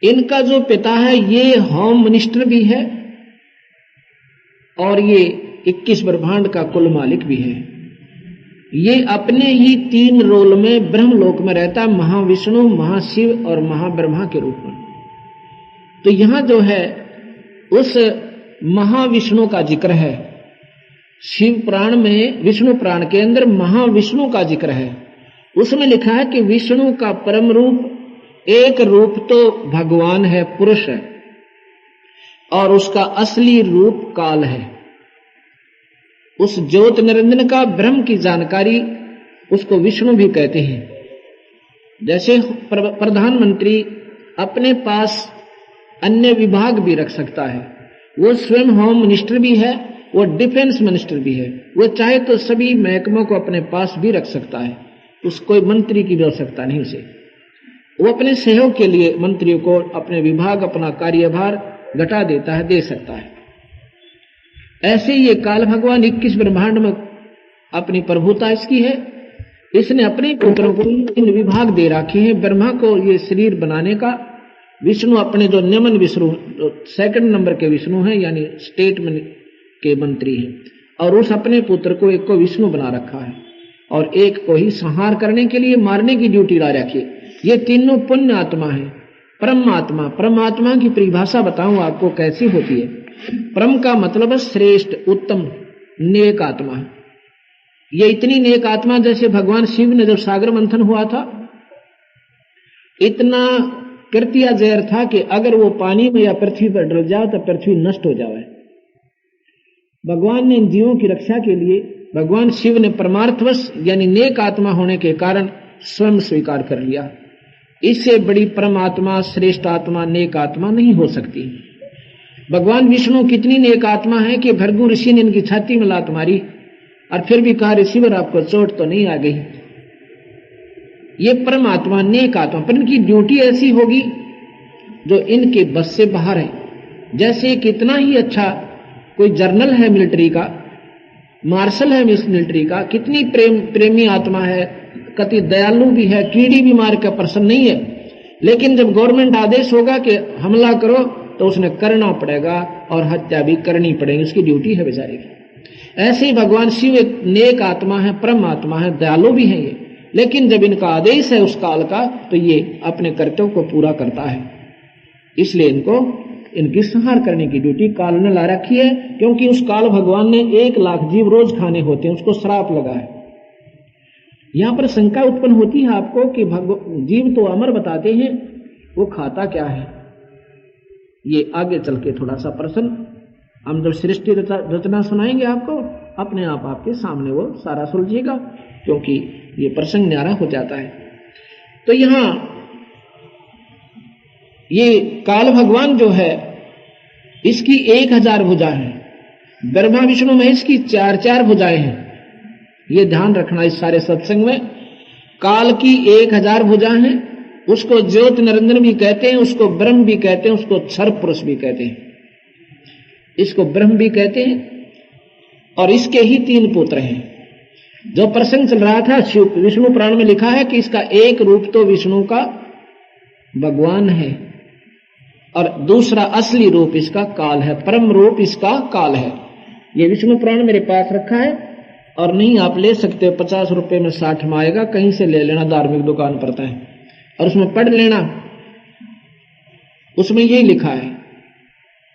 इनका जो पिता है ये होम मिनिस्टर भी है और ये 21 ब्रह्मांड का कुल मालिक भी है। ये अपने ही तीन रोल में ब्रह्मलोक में रहता है, महाविष्णु, महाशिव और महाब्रह्मा के रूप में। तो यहां जो है उस महाविष्णु का जिक्र है। शिव पुराण में विष्णु पुराण के अंदर महाविष्णु का जिक्र है। उसमें लिखा है कि विष्णु का परम रूप, एक रूप तो भगवान है, पुरुष है, और उसका असली रूप काल है। उस ज्योत निरंजन का ब्रह्म की जानकारी उसको विष्णु भी कहते हैं। जैसे प्रधानमंत्री अपने पास अन्य विभाग भी रख सकता है, वो स्वयं होम मिनिस्टर भी है, वो डिफेंस मिनिस्टर भी है, वो चाहे तो सभी महकमों को अपने पास भी रख सकता है, उसको कोई मंत्री की भी आवश्यकता नहीं उसे। वो अपने सहयोग के लिए मंत्रियों को अपने विभाग, अपना कार्यभार घटा देता है, दे सकता है। ऐसे ये काल भगवान 21 ब्रह्मांड में अपनी प्रभुता इसकी है। इसने अपने पुत्रों को इन विभाग दे रखे हैं। ब्रह्मा को ये शरीर बनाने का, विष्णु अपने जो नियमन विष्णु, सेकंड नंबर के विष्णु हैं, यानी स्टेट के मंत्री हैं, और उस अपने पुत्र को एक को विष्णु बना रखा है और एक को ही संहार करने के लिए मारने की ड्यूटी ला रखी है। ये तीनों पुण्य आत्मा है। परमात्मा, परमात्मा की परिभाषा बताऊं आपको कैसी होती है। परम का मतलब है श्रेष्ठ, उत्तम, नेक आत्मा है। ये इतनी नेक आत्मा, जैसे भगवान शिव ने जब सागर मंथन हुआ था, इतना कृत्या जहर था कि अगर वो पानी में या पृथ्वी पर डल जाए तो पृथ्वी नष्ट हो जाए। भगवान ने इन जीवों की रक्षा के लिए, भगवान शिव ने परमार्थवश यानी नेक आत्मा होने के कारण स्वयं स्वीकार कर लिया। इससे बड़ी परमात्मा, श्रेष्ठ आत्मा, नेक आत्मा नहीं हो सकती। भगवान विष्णु कितनी नेक आत्मा है कि भृगु ऋषि ने इनकी छाती में लात मारी और फिर भी कहा, ऋषिवर आपको चोट तो नहीं आ गई। ये परमात्मा, नेक आत्मा, पर इनकी ड्यूटी ऐसी होगी जो इनके बस से बाहर है। जैसे कितना ही अच्छा कोई जर्नल है मिलिट्री का, मार्शल है मिलिट्री का, कितनी प्रेमी आत्मा है, कति दयालु भी है, कीड़ी भी मार का पर्सन नहीं है, लेकिन जब गवर्नमेंट आदेश होगा कि हमला करो तो उसने करना पड़ेगा और हत्या भी करनी पड़ेगी, उसकी ड्यूटी है बेचारे की। ऐसे ही भगवान शिव एक नेक आत्मा है, परम आत्मा है, दयालु भी है ये, लेकिन जब इनका आदेश है उस काल का तो ये अपने कर्तव्य को पूरा करता है। इसलिए इनको इनकी संहार करने की ड्यूटी काल ने ला रखी है, क्योंकि उस काल भगवान ने 1 लाख जीव रोज खाने होते हैं, उसको श्राप लगा है। यहां पर शंका उत्पन्न होती है आपको कि जीव तो अमर बताते हैं, वो खाता क्या है? ये आगे चल के थोड़ा सा प्रश्न हम जब सृष्टि रचना सुनाएंगे आपको, अपने आप आपके सामने वो सारा सुलझेगा, क्योंकि ये प्रसंग न्यारा हो जाता है। तो यहां ये काल भगवान जो है इसकी 1000 भुजा है, ब्रह्मा विष्णु महेश की 4 भुजाएं हैं। ये ध्यान रखना इस सारे सत्संग में। काल की 1000 भुजा हैं, उसको ज्योत निरंजन भी कहते हैं, उसको ब्रह्म भी कहते हैं, उसको क्षर पुरुष भी कहते हैं, इसको ब्रह्म भी कहते हैं। और इसके ही 3 पुत्र हैं। जो प्रसंग चल रहा था विष्णु पुराण में लिखा है कि इसका एक रूप तो विष्णु का भगवान है और दूसरा असली रूप इसका काल है, परम रूप इसका काल है। ये विष्णु पुराण मेरे पास रखा है और नहीं आप ले सकते हो, 50 रुपए में 60 में आएगा, कहीं से ले लेना, धार्मिक दुकान पड़ता है, और उसमें पढ़ लेना। उसमें यही लिखा है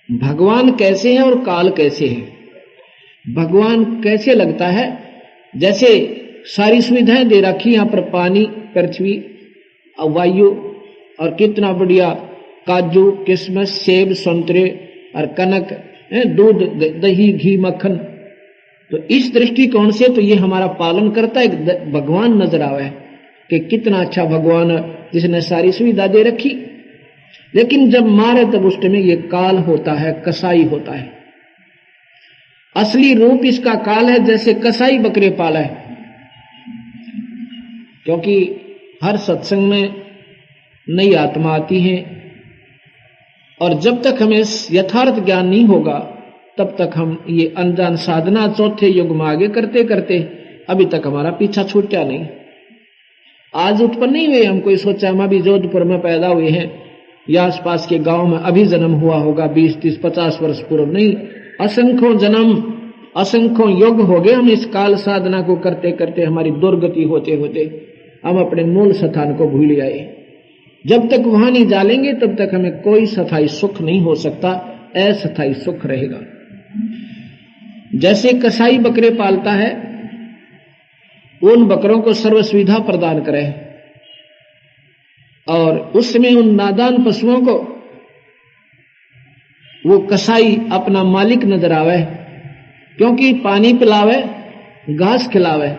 भगवान कैसे है और काल कैसे है। भगवान कैसे लगता है, जैसे सारी सुविधाएं दे रखी, यहां पर पानी, पृथ्वी, वायु और कितना बढ़िया काजू, किशमिश, सेब, संतरे और कनक, दूध, दही, घी, मक्खन। तो इस दृष्टिकोण से तो ये हमारा पालन करता है। भगवान नजर आवे कि कितना अच्छा भगवान है जिसने सारी सुविधा दे रखी। लेकिन जब मारे तब उस में ये काल होता है, कसाई होता है। असली रूप इसका काल है, जैसे कसाई बकरे पाला है। क्योंकि हर सत्संग में नई आत्मा आती है और जब तक हमें यथार्थ ज्ञान नहीं होगा तब तक हम ये अनजान साधना चौथे युग में आगे करते करते अभी तक हमारा पीछा छूटा नहीं। आज उत्पन्न नहीं हुए, हम कोई सोचा हम अभी जोधपुर में पैदा हुए हैं या आसपास के गांव में अभी जन्म हुआ होगा 20, 30, 50 वर्ष पूर्व, नहीं, असंख्यों जन्म असंख्यों युग हो गए। हम इस काल साधना को करते करते हमारी दुर्गति होते होते हम अपने मूल स्थान को भूल आए। जब तक वहां नहीं जालेंगे तब तक हमें कोई स्थायी सुख नहीं हो सकता, अस्थायी सुख रहेगा। जैसे कसाई बकरे पालता है, उन बकरों को सर्व सुविधा प्रदान करे और उसमें उन नादान पशुओं को वो कसाई अपना मालिक नजर आवे, क्योंकि पानी पिलावे, घास खिलावे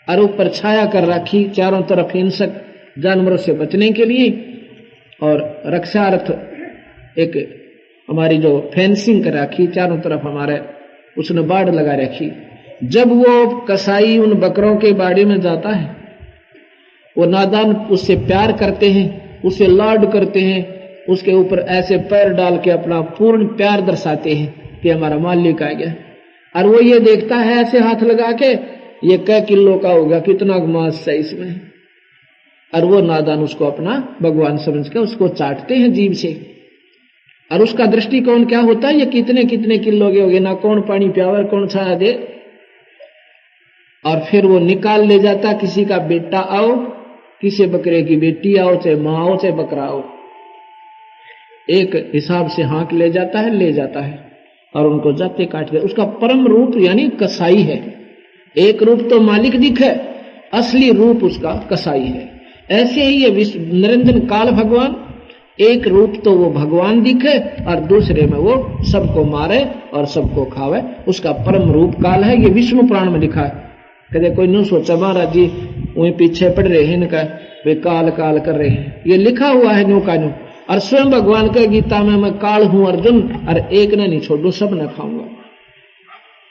और ऊपर छाया कर रखी चारों तरफ हिंसक जानवरों से बचने के लिए, और रक्षार्थ एक हमारी जो फेंसिंग कर रखी चारों तरफ हमारे उसने बाड़ लगा रखी। जब वो कसाई उन बकरों के बाड़े में जाता है, वो नादान उससे प्यार करते हैं, उसे लाड करते हैं, उसके ऊपर ऐसे पैर डाल के अपना पूर्ण प्यार दर्शाते हैं कि हमारा मालिक आ गया। और वो ये देखता है ऐसे हाथ लगा के, ये कै किलो का होगा, कितना मांस है इसमें, और वो नादान उसको अपना भगवान समझ के उसको चाटते हैं जीभ से। और उसका दृष्टिकोण क्या होता है, ये कितने कितने किलो के हो गए, ना कौन पानी पियावर कौन छाया दे। और फिर वो निकाल ले जाता, किसी का बेटा आओ, किसी बकरे की बेटी आओ, चाहे माँ आओ चाहे बकरा आओ, एक हिसाब से हाँक ले जाता है, ले जाता है और उनको जाते काट दे। उसका परम रूप यानी कसाई है। एक रूप तो मालिक दिखे, असली रूप उसका कसाई है। ऐसे ही ये निरंजन काल भगवान, एक रूप तो वो भगवान दिखे और दूसरे में वो सबको मारे और सबको खावे, उसका परम रूप काल है। ये विष्णु पुराण में लिखा है। कदे कोई न सोचा महाराज जी वहीं पीछे पड़ रहे हैं इनका, वे काल काल कर रहे हैं, ये लिखा हुआ है न्यू का न्यू। और स्वयं भगवान के गीता में मैं काल हूं अर्जुन, और एक ने नहीं छोड़ू, सब न खाऊंगा।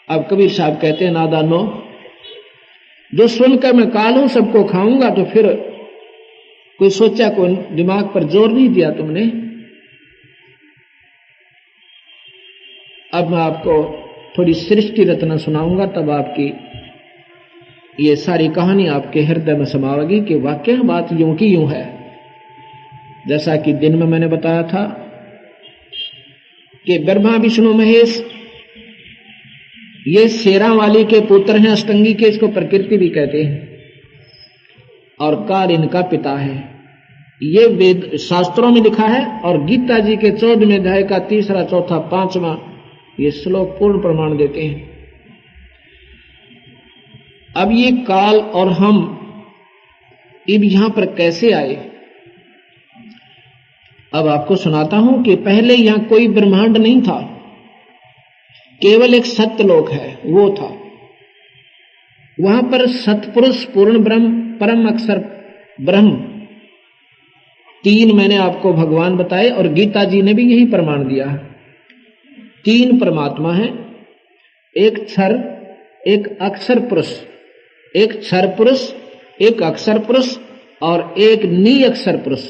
अब कबीर साहब कहते हैं नादानो, जो सुनकर मैं काल हूं सबको खाऊंगा, तो फिर कोई सोचा, कोई दिमाग पर जोर नहीं दिया तुमने। अब मैं आपको थोड़ी सृष्टि रचना सुनाऊंगा, तब आपकी ये सारी कहानी आपके हृदय में समाएगी कि वाकई बात यूं की यूं है। जैसा कि दिन में मैंने बताया था कि ब्रह्मा विष्णु महेश ये शेरा वाली के पुत्र हैं, अष्टंगी के, इसको प्रकृति भी कहते हैं, और काल इनका पिता है। ये वेद शास्त्रों में लिखा है, और गीता जी के 14वें अध्याय का 3रा, 4था, 5वां ये श्लोक पूर्ण प्रमाण देते हैं। अब ये काल और हम अब यहां पर कैसे आए, अब आपको सुनाता हूं कि पहले यहां कोई ब्रह्मांड नहीं था, केवल एक सत्यलोक है, वो था। वहां पर सतपुरुष, पूर्ण ब्रह्म, परम अक्षर ब्रह्म, 3 मैंने आपको भगवान बताए और गीता जी ने भी यही प्रमाण दिया। 3 परमात्मा है, एक क्षर, एक अक्षर पुरुष, एक क्षर पुरुष, एक अक्षर पुरुष और एक निअक्षर पुरुष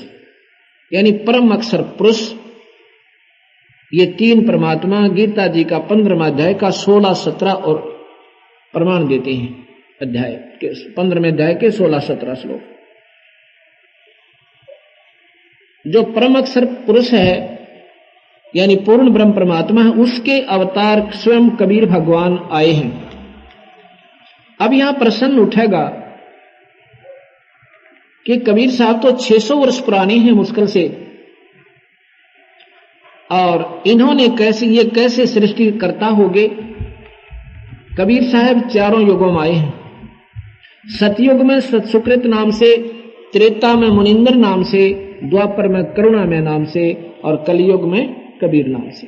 यानी परम अक्षर पुरुष। ये 3 परमात्मा गीता जी का 15वां अध्याय का 16, 17 और प्रमाण देते हैं। अध्याय के 15वें अध्याय के 16, 17 श्लोक। जो परम अक्षर पुरुष है यानी पूर्ण ब्रह्म परमात्मा है, उसके अवतार स्वयं कबीर भगवान आए हैं। अब यहां प्रश्न उठेगा कि कबीर साहब तो 600 वर्ष पुराने हैं मुश्किल से, और इन्होंने कैसे सृष्टि करता होगे। कबीर साहब 4 युगों में आए हैं। सतयुग में सतसुकृत नाम से, त्रेता में मुनिंदर नाम से, द्वापर में करुणा में नाम से, और कलयुग में कबीर नाम से।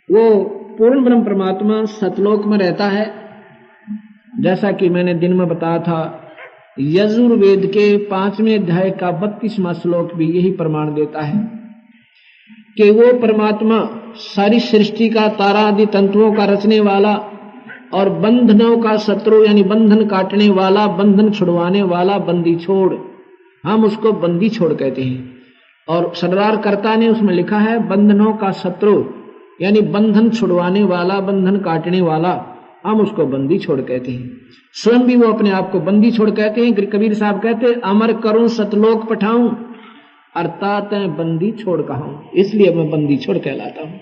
वो पूर्ण ब्रह्म परमात्मा सतलोक में रहता है। जैसा कि मैंने दिन में बताया था, यजुर्वेद के 5वें अध्याय का 32वां श्लोक भी यही प्रमाण देता है कि वो परमात्मा सारी सृष्टि का, तारा आदि तंतुओं का रचने वाला और बंधनों का शत्रु यानी बंधन काटने वाला, बंधन छुड़वाने वाला, बंदी छोड़, हम उसको बंदी छोड़ कहते हैं। और सरदारकर्ता ने उसमें लिखा है बंधनों का शत्रु, यानी बंधन छुड़वाने वाला, बंधन काटने वाला, हम उसको बंदी छोड़ कहते हैं। स्वयं भी वो अपने आप को बंदी छोड़ कहते हैं। कबीर साहब कहते हैं अमर करूं सतलोक पठाऊं, अर्थात बंदी छोड़ कहूं, इसलिए मैं बंदी छोड़ कहलाता हूं।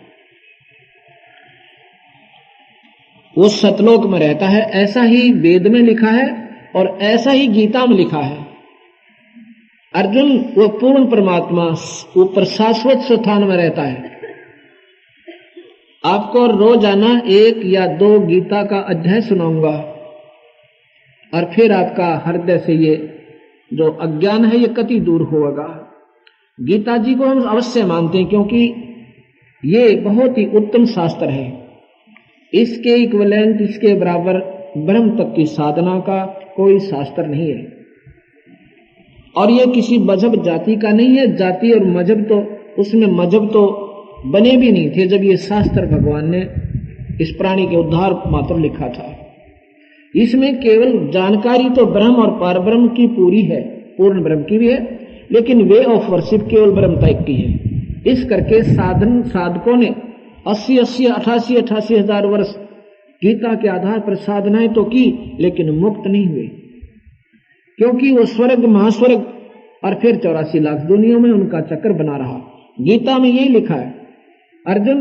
वो सतलोक में रहता है, ऐसा ही वेद में लिखा है और ऐसा ही गीता में लिखा है। अर्जुन वो पूर्ण परमात्मा ऊपर शाश्वत स्थान में रहता है। आपको रोजाना 1 या 2 गीता का अध्याय सुनाऊंगा और फिर आपका हृदय से ये जो अज्ञान है ये कति दूर होगा। गीता जी को हम अवश्य मानते हैं क्योंकि ये बहुत ही उत्तम शास्त्र है। इसके इक्विवेलेंट, इसके बराबर ब्रह्म तक की साधना का कोई शास्त्र नहीं है। और ये किसी मजहब जाति का नहीं है। जाति और मजहब तो, उसमें मजहब तो बने भी नहीं थे जब ये शास्त्र भगवान ने इस प्राणी के उद्धार मात्र लिखा था। इसमें केवल जानकारी तो ब्रह्म और पारब्रह्म की पूरी है, पूर्ण ब्रह्म की भी है, लेकिन वे ऑफ वर्शिप केवल ब्रह्म तक की है। इस करके साधकों ने 88 हजार वर्ष गीता के आधार पर साधनाएं तो की, लेकिन मुक्त नहीं हुए, क्योंकि वो स्वर्ग, महास्वर्ग और फिर 84 लाख दुनिया में उनका चक्कर बना रहा। गीता में यही लिखा है, अर्जुन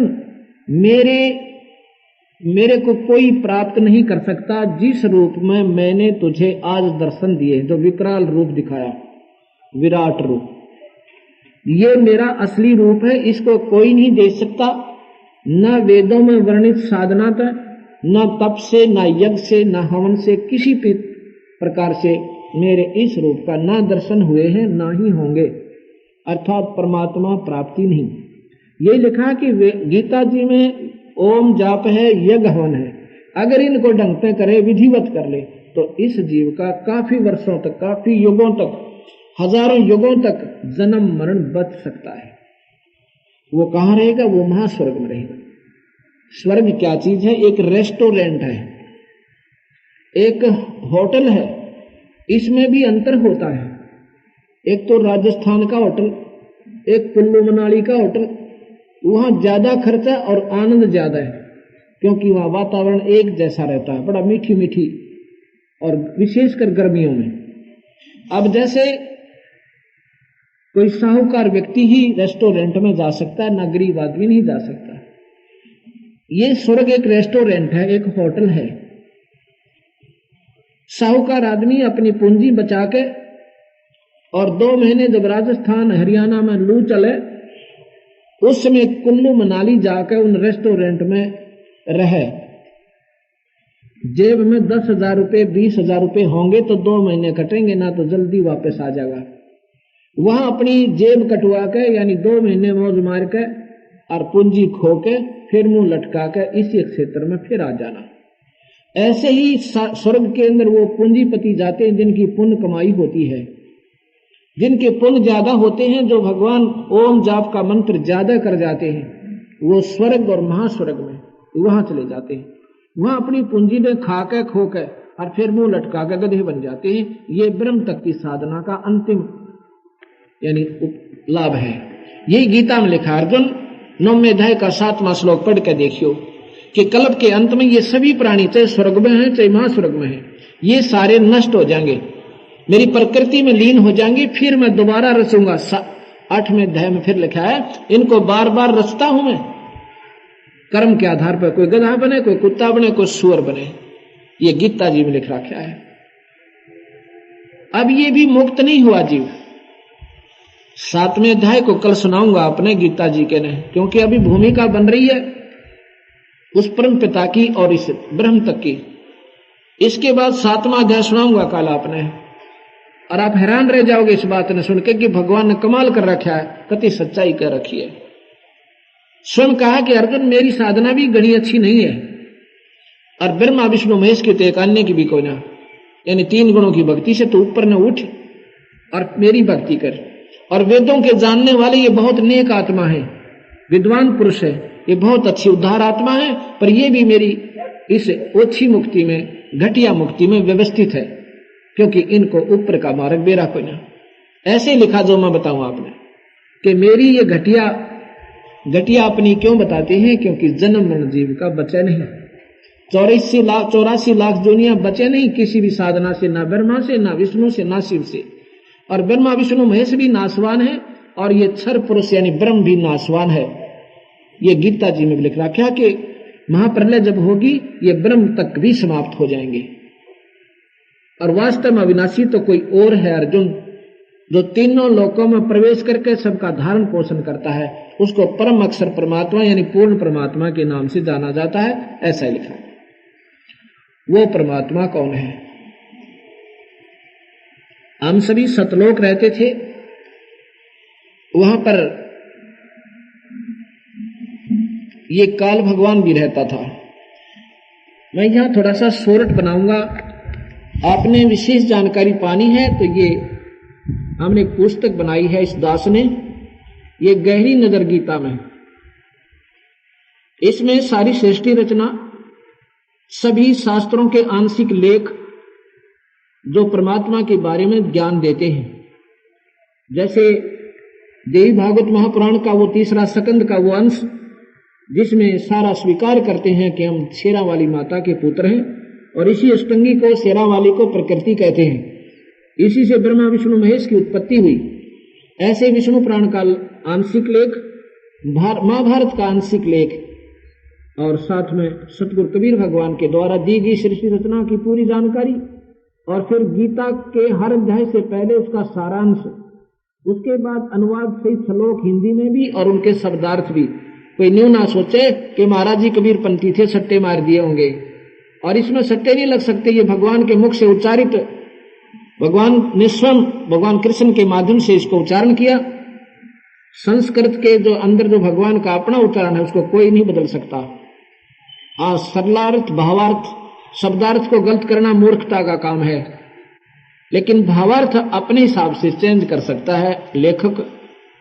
मेरे को कोई प्राप्त नहीं कर सकता जिस रूप में मैंने तुझे आज दर्शन दिए, जो विकराल रूप दिखाया, विराट रूप, ये मेरा असली रूप है। इसको कोई नहीं देख सकता, न वेदों में वर्णित साधना था, न तप से, न यज्ञ से, न हवन से, किसी भी प्रकार से मेरे इस रूप का ना दर्शन हुए हैं, ना ही होंगे, अर्थात परमात्मा प्राप्ति नहीं। ये लिखा कि गीता जी में ओम जाप है, यज्ञ हवन है, अगर इनको ढंग से करे, विधिवत कर ले, तो इस जीव का काफी वर्षों तक, काफी युगों तक, हजारों युगों तक जन्म मरण बच सकता है। वो कहाँ रहेगा? वो महास्वर्ग में रहेगा। स्वर्ग क्या चीज है? एक रेस्टोरेंट है, एक होटल है। इसमें भी अंतर होता है। एक तो राजस्थान का होटल, एक कुल्लू मनाली का होटल, वहां ज्यादा खर्चा और आनंद ज्यादा है, क्योंकि वहां वातावरण एक जैसा रहता है, बड़ा मीठी मीठी, और विशेषकर गर्मियों में। अब जैसे कोई साहूकार व्यक्ति ही रेस्टोरेंट में जा सकता है, ना गरीब आदमी नहीं जा सकता। ये स्वर्ग एक रेस्टोरेंट है, एक होटल है। साहूकार आदमी अपनी पूंजी बचा के, और 2 महीने जब राजस्थान हरियाणा में लू चले, उस समय कुल्लू मनाली जाकर उन रेस्टोरेंट में रहे, जेब में 10,000 रुपए, 20,000 रुपए होंगे तो 2 महीने कटेंगे, ना तो जल्दी वापस आ जाएगा। वहां अपनी जेब कटवा के, यानी 2 महीने मौज मार के और पूंजी खो के, फिर मुंह लटका के इसी क्षेत्र में फिर आ जाना। ऐसे ही स्वर्ग के अंदर वो पूंजीपति जाते हैं जिनकी पुण्य कमाई होती है, जिनके पुण्य ज्यादा होते हैं, जो भगवान ओम जाप का मंत्र ज्यादा कर जाते हैं, वो स्वर्ग और महास्वर्ग में वहां चले जाते हैं। वहां अपनी पूंजी ने खा के, खो के और फिर मुंह लटका के गधे बन जाते हैं। ये ब्रह्म तक की साधना का अंतिम यानी लाभ है। यही गीता में लिखा। अर्जुन 9वें अध्याय का 7वां श्लोक पढ़ के देखियो कि कल्प के अंत में ये सभी प्राणी, चाहे स्वर्ग में है चाहे महास्वर्ग में है, ये सारे नष्ट हो जाएंगे, मेरी प्रकृति में लीन हो जाएंगे, फिर मैं दोबारा रचूंगा। 8वें अध्याय में फिर लिखा है, इनको बार बार रचता हूं मैं, कर्म के आधार पर कोई गधा बने, कोई कुत्ता बने, कोई सुअर बने। ये गीता जी में लिख रखा है। अब ये भी मुक्त नहीं हुआ जीव। 7वें अध्याय को कल सुनाऊंगा अपने गीता जी के ने, क्योंकि अभी भूमिका बन रही है उस परम पिता की और इस ब्रह्म तक की। इसके बाद 7वां अध्याय सुनाऊंगा कल आपने, और आप हैरान रह जाओगे इस बात ने सुनकर कि भगवान ने कमाल कर रखा है, कति सच्चाई कर रखी है। स्वयं कहा कि अर्जुन मेरी साधना भी घनी अच्छी नहीं है, और ब्रह्मा विष्णु महेश की तो एक अन्य की भी कोई ना, यानी 3 गुणों की भक्ति से तो ऊपर न उठ और मेरी भक्ति कर। और वेदों के जानने वाले ये बहुत नेक आत्मा है, विद्वान पुरुष है, ये बहुत अच्छी उद्धार आत्मा है, पर ये भी मेरी इस ओछी मुक्ति में, घटिया मुक्ति में व्यवस्थित है, क्योंकि इनको ऊपर का मार्ग बेरा कोई ना। ऐसे लिखा जो मैं बताऊं आपने कि मेरी ये घटिया अपनी क्यों बताते हैं? क्योंकि जन्म मरण जीव का बचे नहीं, 84 लाख दुनिया बचे नहीं किसी भी साधना से, ना ब्रह्मा से, ना विष्णु से, ना शिव से। और ब्रह्मा विष्णु महेश भी नाशवान है और ये क्षर पुरुष यानी ब्रह्म भी नाशवान है। ये गीता जी में लिख रखा कि महाप्रलय जब होगी ये ब्रह्म तक भी समाप्त हो जाएंगे। और वास्तव में अविनाशी तो कोई और है अर्जुन, जो तीनों लोकों में प्रवेश करके सबका धारण पोषण करता है, उसको परम अक्षर परमात्मा यानी पूर्ण परमात्मा के नाम से जाना जाता है। ऐसा ही लिखा है। वो परमात्मा कौन है? हम सभी सतलोक रहते थे, वहां पर ये काल भगवान भी रहता था। मैं यहां थोड़ा सा सोरठ बनाऊंगा, आपने विशेष जानकारी पानी है तो ये हमने एक पुस्तक बनाई है इस दास ने, ये गहरी नजर गीता में। इसमें सारी सृष्टि रचना, सभी शास्त्रों के आंशिक लेख जो परमात्मा के बारे में ज्ञान देते हैं, जैसे देवी भागवत महापुराण का वो 3 स्कंद का वो अंश जिसमें सारा स्वीकार करते हैं कि हम शेरा वाली माता के पुत्र हैं, और इसी अष्टंगी को शेरा वाली को प्रकृति कहते हैं। इसी से ब्रह्मा विष्णु महेश की उत्पत्ति हुई। ऐसे विष्णु पुराण का आंशिक लेख, महाभारत का आंशिक लेख, और साथ में सतगुरु कबीर भगवान के द्वारा दी गई सृष्टि रचना की पूरी जानकारी, और फिर गीता के हर अध्याय से पहले उसका सारांश, उसके बाद अनुवाद सहित श्लोक हिंदी में भी और उनके शब्दार्थ भी। कोई न्यू ना सोचे कि महाराज जी कबीर पंथी थे, सट्टे मार दिए होंगे, और इसमें सट्टे नहीं लग सकते। ये भगवान के मुख से उच्चारित, भगवान ने स्वयं भगवान कृष्ण के माध्यम से इसको उच्चारण किया। संस्कृत के जो अंदर जो भगवान का अपना उच्चारण है उसको कोई नहीं बदल सकता। हाँ, सरलार्थ, भावार्थ, शब्दार्थ को गलत करना मूर्खता का काम है, लेकिन भावार्थ अपने हिसाब से चेंज कर सकता है लेखक।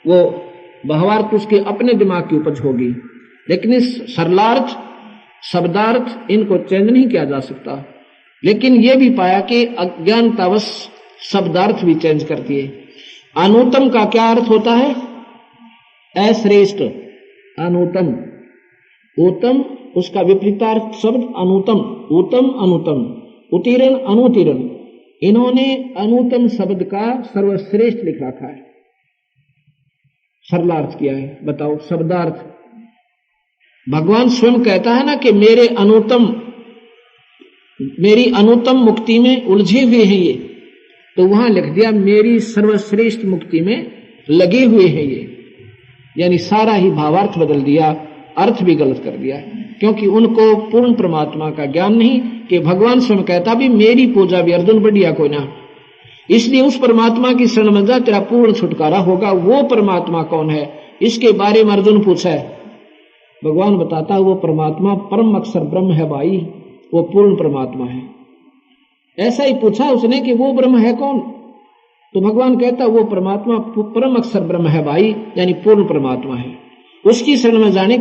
वो भावार्थ उसके अपने दिमाग की उपज होगी, लेकिन इस सरलार्थ, शब्दार्थ इनको चेंज नहीं किया जा सकता। लेकिन ये भी पाया कि अज्ञानतावश शब्दार्थ भी चेंज करती है। अनुत्तम का क्या अर्थ होता है? अश्रेष्ठ, अनुत्तम। उत्तम उसका विपरीतार्थ शब्द अनुत्तम, उत्तम अनुत्तम, उत्तीर्ण अनुत्तीर्ण। इन्होंने अनुत्तम शब्द का सर्वश्रेष्ठ लिख रखा है, सरलार्थ किया है। बताओ शब्दार्थ, भगवान स्वयं कहता है ना कि मेरी अनुत्तम मुक्ति में उलझे हुए हैं ये, तो वहां लिख दिया मेरी सर्वश्रेष्ठ मुक्ति में लगे हुए हैं ये, यानी सारा ही भावार्थ बदल दिया, अर्थ भी गलत कर दिया, क्योंकि उनको पूर्ण परमात्मा का ज्ञान नहीं। कि भगवान स्वयं कहता भी मेरी पूजा भी अर्जुन बढ़िया कोई ना, इसलिए उस परमात्मा की शरण में जा, तेरा पूर्ण छुटकारा होगा। वो परमात्मा कौन है इसके बारे में अर्जुन पूछा है, भगवान बताता है वो परमात्मा परम अक्षर ब्रह्म है भाई, वो पूर्ण परमात्मा है। ऐसा ही पूछा उसने कि वो ब्रह्म है कौन, तो भगवान कहता वो परमात्मा परम अक्षर ब्रह्म है भाई, यानी पूर्ण परमात्मा है। उसकी शरण में जाने